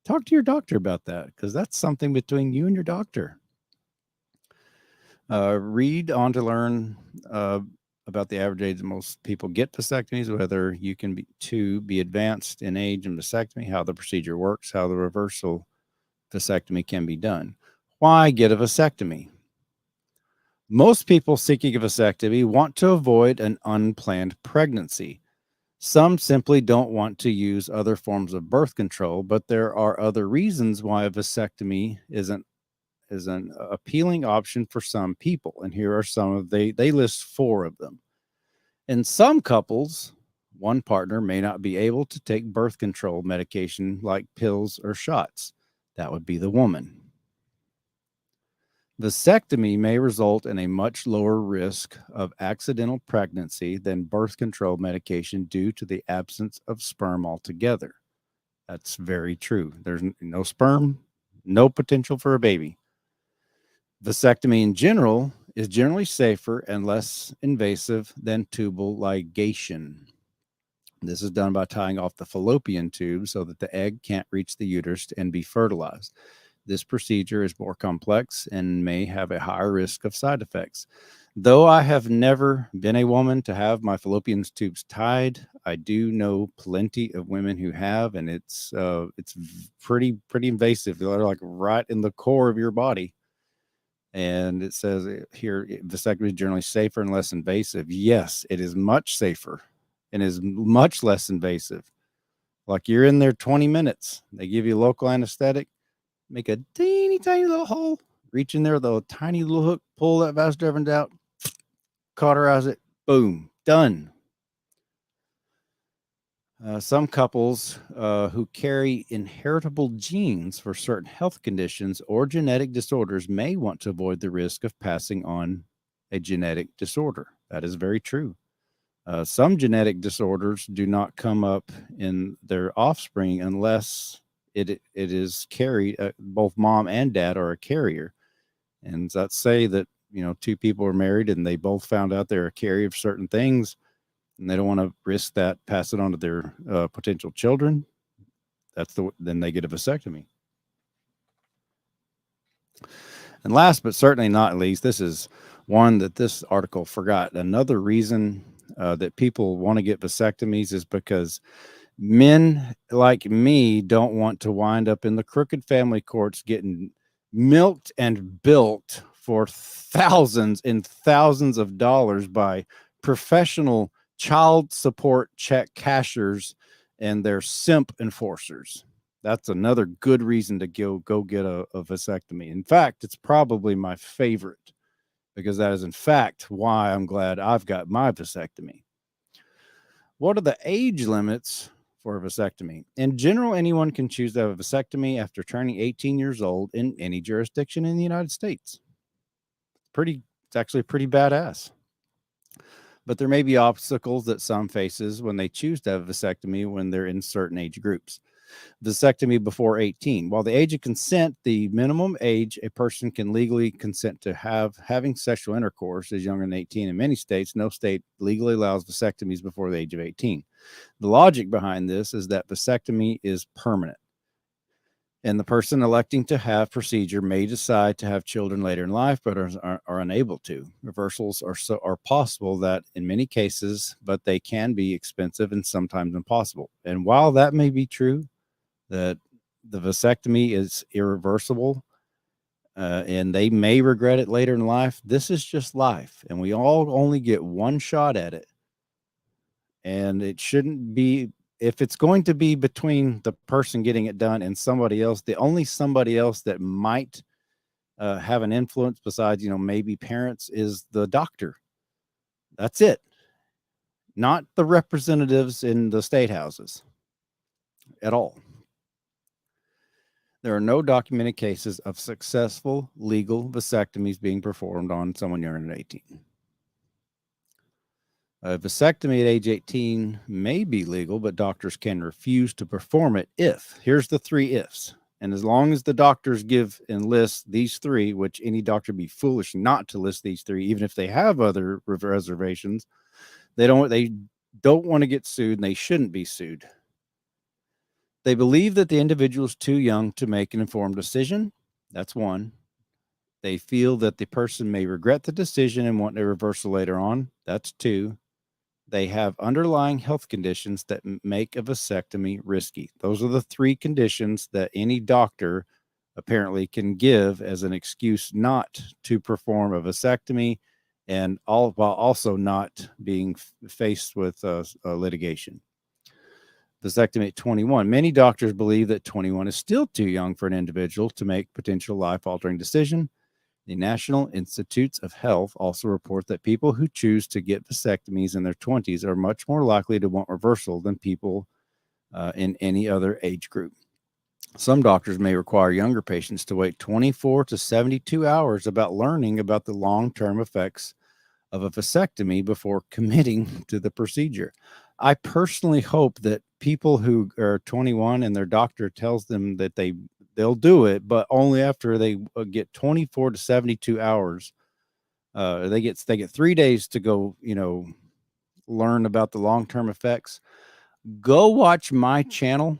Talk to your doctor about that because that's something between you and your doctor. Read on to learn about the average age that most people get vasectomies, whether you can be advanced in age and vasectomy, how the procedure works, how the reversal vasectomy can be done. Why get a vasectomy? Most people seeking a vasectomy want to avoid an unplanned pregnancy. Some simply don't want to use other forms of birth control, but there are other reasons why a vasectomy is an appealing option for some people. And here are some of they list 4 of them. In some couples, one partner may not be able to take birth control medication like pills or shots. That would be the woman. Vasectomy may result in a much lower risk of accidental pregnancy than birth control medication due to the absence of sperm altogether. That's very true. There's no sperm, no potential for a baby. Vasectomy in general is generally safer and less invasive than tubal ligation. This is done by tying off the fallopian tube so that the egg can't reach the uterus and be fertilized. This procedure is more complex and may have a higher risk of side effects. Though I have never been a woman to have my fallopian tubes tied, I do know plenty of women who have, and it's pretty invasive. They're like right in the core of your body. And it says here, vasectomy is generally safer and less invasive. Yes, it is much safer and is much less invasive. Like you're in there 20 minutes. They give you local anesthetic. Make a teeny tiny little hole, reach in there with a tiny little hook, pull that vas deferens out, cauterize it, boom, done. Some couples who carry inheritable genes for certain health conditions or genetic disorders may want to avoid the risk of passing on a genetic disorder. That is very true. Some genetic disorders do not come up in their offspring unless it is carried. Both mom and dad are a carrier, and let's say that 2 people are married and they both found out they're a carrier of certain things, and they don't want to risk that, pass it on to their potential children. Then they get a vasectomy. And last but certainly not least, this is one that this article forgot. Another reason that people want to get vasectomies is because men like me don't want to wind up in the crooked family courts getting milked and built for thousands and thousands of dollars by professional child support check cashers and their simp enforcers. That's another good reason to go get a vasectomy. In fact, it's probably my favorite because that is in fact why I'm glad I've got my vasectomy. What are the age limits for a vasectomy? In general, anyone can choose to have a vasectomy after turning 18 years old in any jurisdiction in the United States. It's actually pretty badass. But there may be obstacles that some faces when they choose to have a vasectomy when they're in certain age groups. Vasectomy before 18. While the age of consent, the minimum age a person can legally consent to having sexual intercourse is younger than 18 in many states. No state legally allows vasectomies before the age of 18. The logic behind this is that vasectomy is permanent. And the person electing to have procedure may decide to have children later in life, but are unable to. Reversals are possible that in many cases, but they can be expensive and sometimes impossible. And while that may be true, that the vasectomy is irreversible, and they may regret it later in life, this is just life, and we all only get one shot at it. And it shouldn't be, if it's going to be between the person getting it done and somebody else, the only somebody else that might have an influence besides, maybe parents, is the doctor. That's it. Not the representatives in the state houses at all. There are no documented cases of successful legal vasectomies being performed on someone younger than 18. A vasectomy at age 18 may be legal, but doctors can refuse to perform it if, here's the three ifs. And as long as the doctors give and list these three, which any doctor would be foolish not to list these three, even if they have other reservations, they don't want to get sued, and they shouldn't be sued. They believe that the individual is too young to make an informed decision. That's one. They feel that the person may regret the decision and want a reversal later on. That's two. They have underlying health conditions that make a vasectomy risky. Those are the three conditions that any doctor apparently can give as an excuse not to perform a vasectomy, and all while also not being faced with litigation. Vasectomy at 21. Many doctors believe that 21 is still too young for an individual to make potential life-altering decision. The National Institutes of Health also report that people who choose to get vasectomies in their 20s are much more likely to want reversal than people in any other age group. Some doctors may require younger patients to wait 24 to 72 hours about learning about the long-term effects of a vasectomy before committing to the procedure. I personally hope that people who are 21 and their doctor tells them that they'll do it, but only after they get 24 to 72 hours. They get 3 days to go, learn about the long-term effects. Go watch my channel.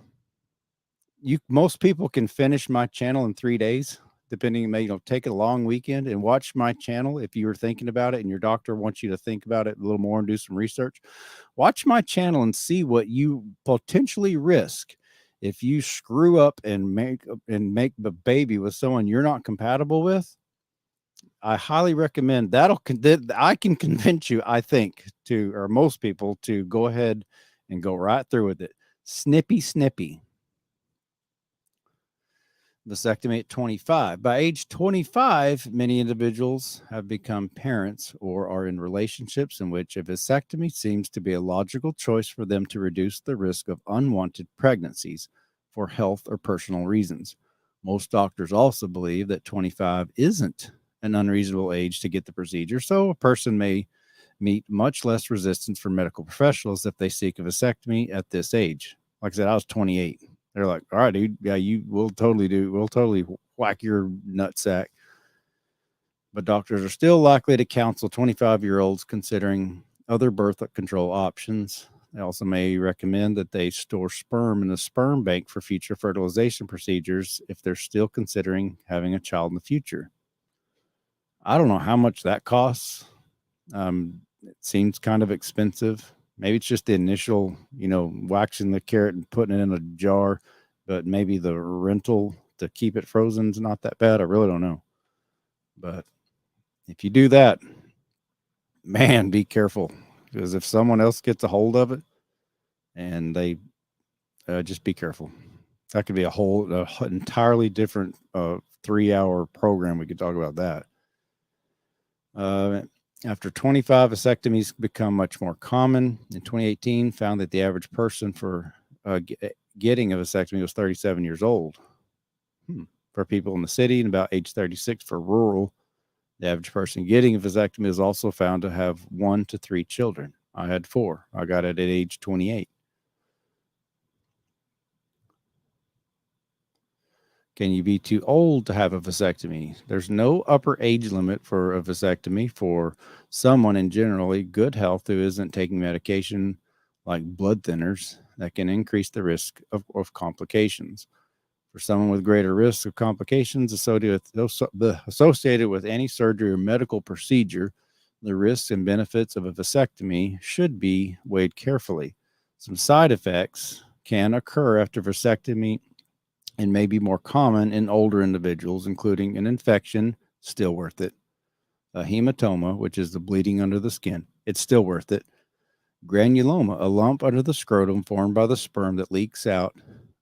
Most people can finish my channel in 3 days, depending, take a long weekend and watch my channel. If you were thinking about it and your doctor wants you to think about it a little more and do some research, watch my channel and see what you potentially risk if you screw up and make the baby with someone you're not compatible with. I highly recommend I can convince you, I think, or most people, to go ahead and go right through with it. Snippy. Vasectomy at 25. By age 25, many individuals have become parents or are in relationships in which a vasectomy seems to be a logical choice for them to reduce the risk of unwanted pregnancies for health or personal reasons. Most doctors also believe that 25 isn't an unreasonable age to get the procedure, so a person may meet much less resistance from medical professionals if they seek a vasectomy at this age. Like I said, I was 28. They're like, all right, dude, yeah, we'll totally whack your nutsack. But doctors are still likely to counsel 25-year-olds considering other birth control options. They also may recommend that they store sperm in a sperm bank for future fertilization procedures if they're still considering having a child in the future. I don't know how much that costs. It seems kind of expensive. Maybe it's just the initial, waxing the carrot and putting it in a jar, but maybe the rental to keep it frozen is not that bad. I really don't know. But if you do that, man, be careful, because if someone else gets a hold of it, and they just be careful. That could be a whole entirely different 3-hour program. We could talk about that. After 25, vasectomies become much more common. In 2018, found that the average person for getting a vasectomy was 37 years old. For people in the city, and about age 36 for rural. The average person getting a vasectomy is also found to have 1 to 3 children. I had 4. I got it at age 28. Can you be too old to have a vasectomy? There's no upper age limit for a vasectomy for someone in generally good health who isn't taking medication like blood thinners that can increase the risk of complications. For someone with greater risks of complications associated with any surgery or medical procedure, the risks and benefits of a vasectomy should be weighed carefully. Some side effects can occur after vasectomy and may be more common in older individuals, including an infection, still worth it. A hematoma, which is the bleeding under the skin, it's still worth it. Granuloma, a lump under the scrotum formed by the sperm that leaks out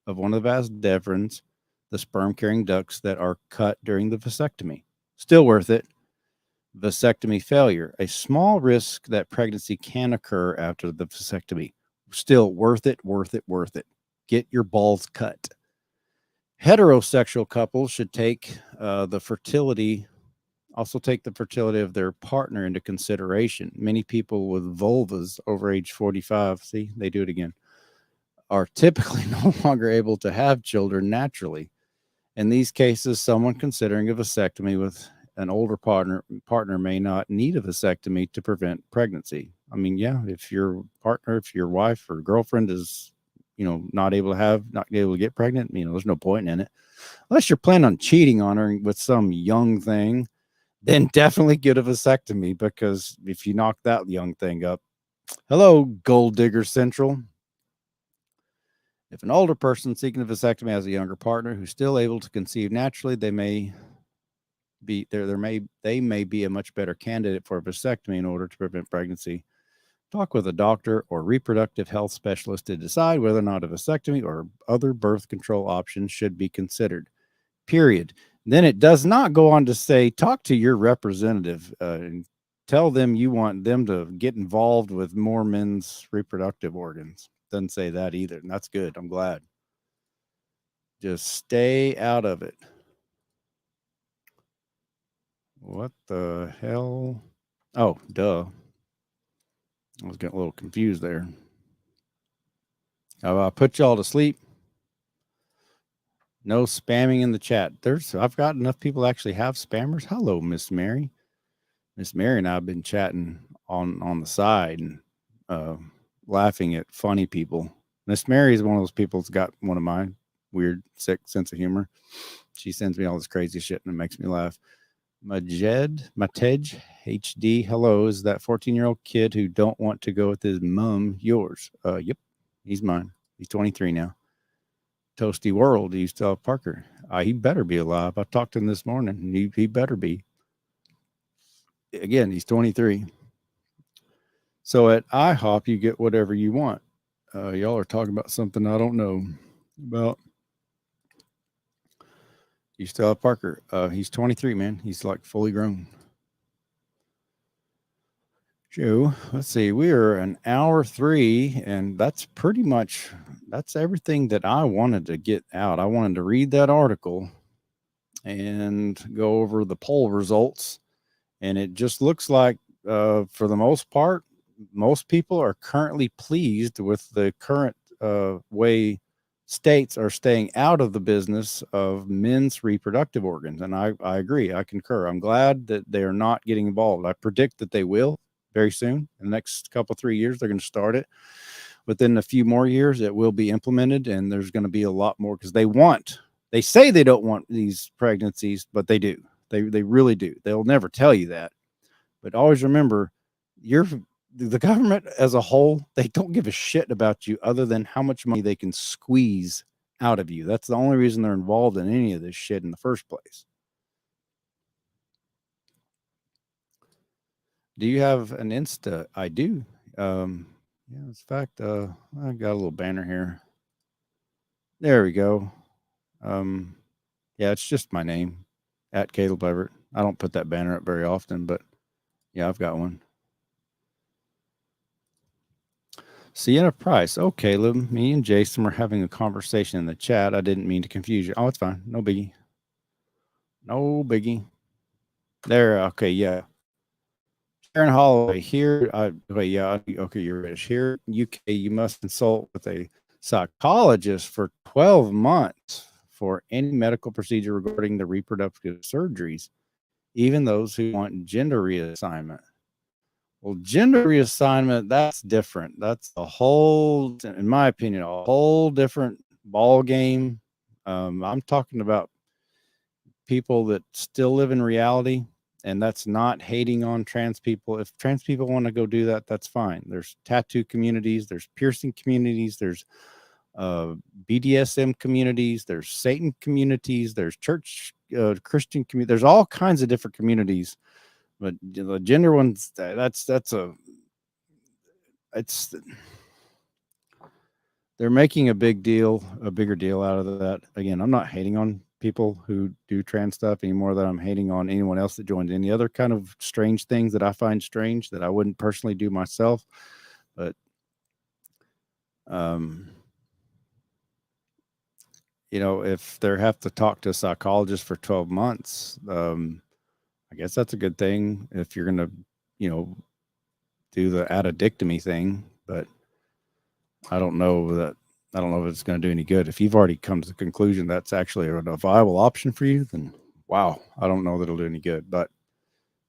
of one of the vas deferens, the sperm-carrying ducts that are cut during the vasectomy. Still worth it. Vasectomy failure, a small risk that pregnancy can occur after the vasectomy. Still worth it, worth it, worth it. Get your balls cut. Heterosexual couples should take the fertility of their partner into consideration. Many people with vulvas over age 45, see, they do it again, are typically no longer able to have children naturally. In these cases, someone considering a vasectomy with an older partner may not need a vasectomy to prevent pregnancy. I mean, yeah, if your partner, if your wife or girlfriend is, not able to get pregnant, there's no point in it. Unless you're planning on cheating on her with some young thing, then definitely get a vasectomy, because if you knock that young thing up, hello, Gold Digger Central. If an older person seeking a vasectomy has a younger partner who's still able to conceive naturally, they may be a much better candidate for a vasectomy in order to prevent pregnancy. Talk with a doctor or reproductive health specialist to decide whether or not a vasectomy or other birth control options should be considered. Period. Then it does not go on to say, talk to your representative and tell them you want them to get involved with more men's reproductive organs. Doesn't say that either, and that's good. I'm glad. Just stay out of it. What the hell? Oh, duh. I was getting a little confused there. I put y'all to sleep. No spamming in the chat. I've got enough people actually have spammers. Hello, Miss Mary. Miss Mary and I have been chatting on the side and laughing at funny people. Miss Mary is one of those people that's got one of my weird, sick sense of humor. She sends me all this crazy shit and it makes me laugh. Matej HD, hello, is that 14-year-old kid who don't want to go with his mom yours? Yep, he's mine. He's 23 now. Toasty World, do you still have Parker? He better be alive. I talked to him this morning. He better be. Again, he's 23. So at IHOP, you get whatever you want. Y'all are talking about something I don't know about. You still have Parker. He's 23, man. He's like fully grown. Joe, let's see. We are an hour 3, and that's everything that I wanted to get out. I wanted to read that article and go over the poll results. And it just looks like, for the most part, most people are currently pleased with the current way states are staying out of the business of men's reproductive organs. And I agree. I concur. I'm glad that they are not getting involved. I predict that they will very soon. In the next 3 years, they're going to start it. Within a few more years, it will be implemented, and there's going to be a lot more, because they say they don't want these pregnancies, but they do. They really do. They'll never tell you that. But always remember, the government as a whole, they don't give a shit about you other than how much money they can squeeze out of you. That's the only reason they're involved in any of this shit in the first place. Do you have an Insta? I do. Yeah, in fact, I got a little banner here. There we go. Yeah, it's just my name, at Caleb Leverett. I don't put that banner up very often, but yeah, I've got one. Sienna Price. Oh, Caleb, me and Jason were having a conversation in the chat. I didn't mean to confuse you. Oh, it's fine. No biggie. No biggie. There. Okay. Yeah. Sharon Holloway here. Yeah. Okay. You're British. Here, UK, you must consult with a psychologist for 12 months for any medical procedure regarding the reproductive surgeries, even those who want gender reassignment. Well, gender reassignment, that's different. That's in my opinion, a whole different ball game. I'm talking about people that still live in reality, and that's not hating on trans people. If trans people want to go do that, that's fine. There's tattoo communities, there's piercing communities, there's BDSM communities, there's Satan communities, there's church Christian community. There's all kinds of different communities, but the gender ones, it's they're making a bigger deal out of that. Again, I'm not hating on people who do trans stuff any more than I'm hating on anyone else that joins any other kind of strange things that I find strange that I wouldn't personally do myself. But, if they have to talk to a psychologist for 12 months, I guess that's a good thing if you're going to, do the addictomy thing. But I don't know if it's going to do any good. If you've already come to the conclusion that's actually a viable option for you, then wow, I don't know that it'll do any good. But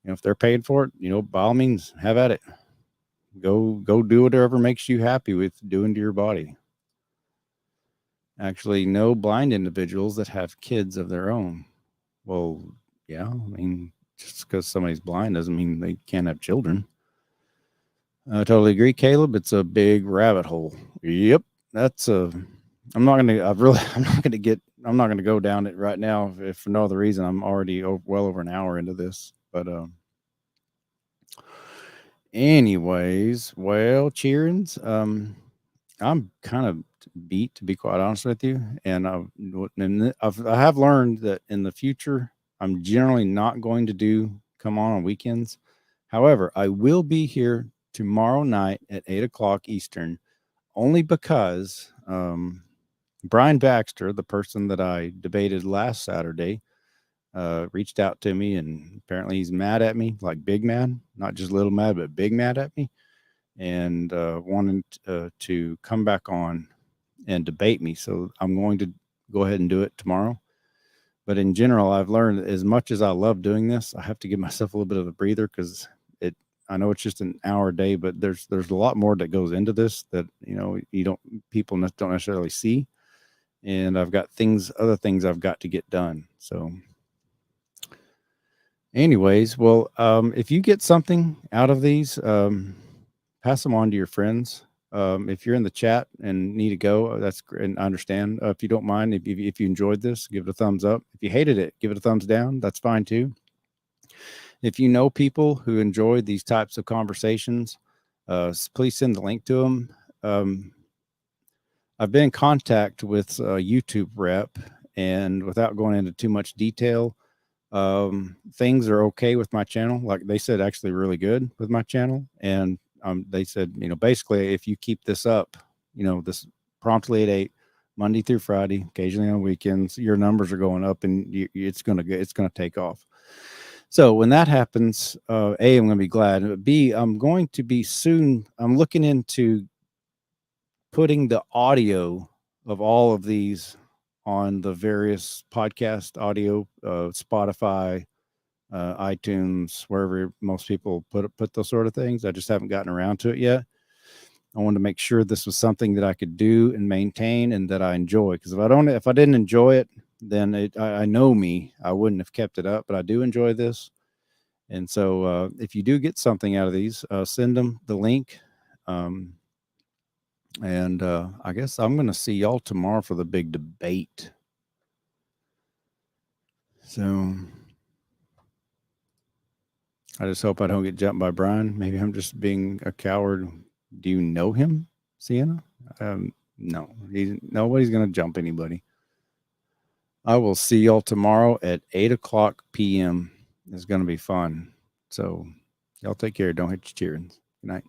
if they're paid for it, by all means, have at it. Go do whatever makes you happy with doing to your body. Actually, know blind individuals that have kids of their own. Well, yeah, just because somebody's blind doesn't mean they can't have children. I totally agree, Caleb. It's a big rabbit hole. Yep, that's a. I'm not gonna go down it right now if for no other reason. I'm already well over an hour into this, but anyways, well, cheerings. I'm kind of beat, to be quite honest with you, and I have learned that in the future I'm generally not going to come on weekends. However, I will be here tomorrow night at 8:00 Eastern, only because Brian Baxter, the person that I debated last Saturday, reached out to me, and apparently he's mad at me, like big mad, not just little mad, but big mad at me, and wanted to come back on and debate me. So I'm going to go ahead and do it tomorrow. But in general, I've learned that as much as I love doing this, I have to give myself a little bit of a breather because I know it's just an hour a day, but there's a lot more that goes into this that people don't necessarily see. And I've got other things I've got to get done. So anyways, well, if you get something out of these, pass them on to your friends. If you're in the chat and need to go, that's great. And I understand. If you don't mind, if you enjoyed this, give it a thumbs up. If you hated it, give it a thumbs down. That's fine too. If you know people who enjoy these types of conversations, please send the link to them. I've been in contact with a YouTube rep, and without going into too much detail, things are okay with my channel. Like they said, actually really good with my channel. And they said, basically, if you keep this up, this promptly at 8, Monday through Friday, occasionally on weekends, your numbers are going up, and it's gonna take off. So when that happens, A, I'm going to be glad. B, I'm going to be soon. I'm looking into putting the audio of all of these on the various podcast audio, Spotify, iTunes, wherever most people put those sort of things. I just haven't gotten around to it yet. I wanted to make sure this was something that I could do and maintain and that I enjoy. Because if I didn't enjoy it, then I know me, I wouldn't have kept it up. But I do enjoy this, and so if you do get something out of these, send them the link. And I guess I'm going to see y'all tomorrow for the big debate. So I just hope I don't get jumped by Brian. Maybe I'm just being a coward. Do you know him, Sienna? No, nobody's going to jump anybody. I will see y'all tomorrow at 8:00 p.m. It's going to be fun. So y'all take care. Don't hit your cheerings. Good night.